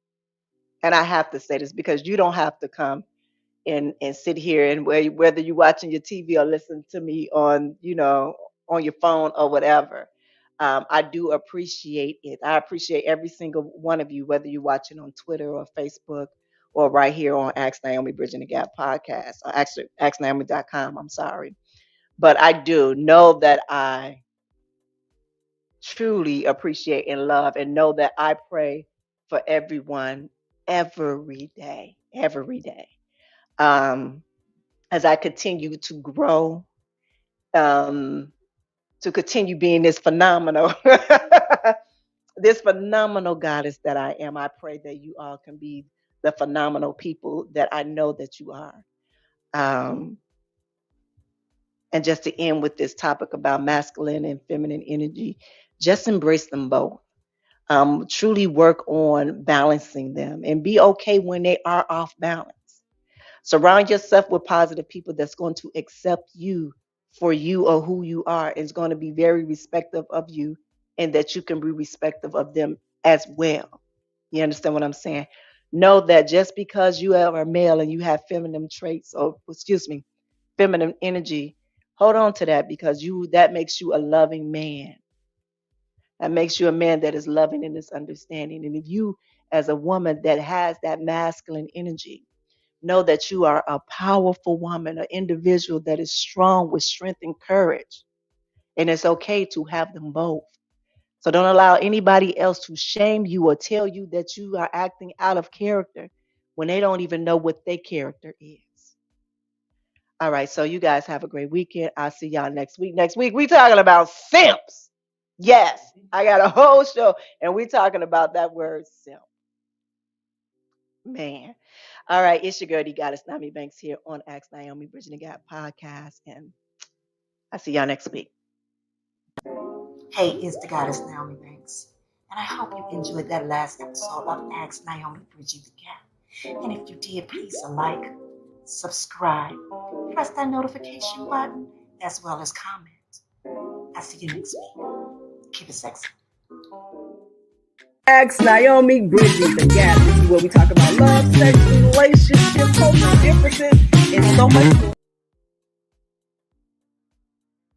Speaker 2: And I have to say this because you don't have to come and sit here and whether you're watching your TV or listen to me on, on your phone or whatever. I do appreciate it. I appreciate every single one of you, whether you're watching on Twitter or Facebook or right here on Ask Naomi Bridging the Gap podcast or actually AskNaomi.com. I'm sorry. But I do know that I truly appreciate and love and know that I pray for everyone every day, as I continue to grow, to continue being this phenomenal, this phenomenal goddess that I am. I pray that you all can be the phenomenal people that I know that you are. And just to end with this topic about masculine and feminine energy, just embrace them both. Truly work on balancing them and be okay when they are off balance. Surround yourself with positive people that's going to accept you for you or who you are and is going to be very respectful of you and that you can be respectful of them as well. You understand what I'm saying? Know that just because you are a male and you have feminine traits or feminine energy, hold on to that because that makes you a loving man. That makes you a man that is loving and is understanding. And if you, as a woman that has that masculine energy, know that you are a powerful woman, an individual that is strong with strength and courage. And it's okay to have them both. So don't allow anybody else to shame you or tell you that you are acting out of character when they don't even know what their character is. All right, so you guys have a great weekend. I'll see y'all next week. Next week, we talking about simps. Yes, I got a whole show, and we talking about that word simp. Man. All right, it's your girl, the goddess Nami Banks here on Ask Naomi Bridging the Gap podcast, and I'll see y'all next week.
Speaker 18: Hey, it's the goddess Naomi Banks, and I hope you enjoyed that last episode of Ask Naomi Bridging the Gap. And if you did, please like, subscribe, press that notification button, as well as comment. I'll see you next week. Keep it sexy.
Speaker 5: Ask Naomi Bridging the Gap. This is where we talk about love, sex, relationships, cultural differences, and so much more.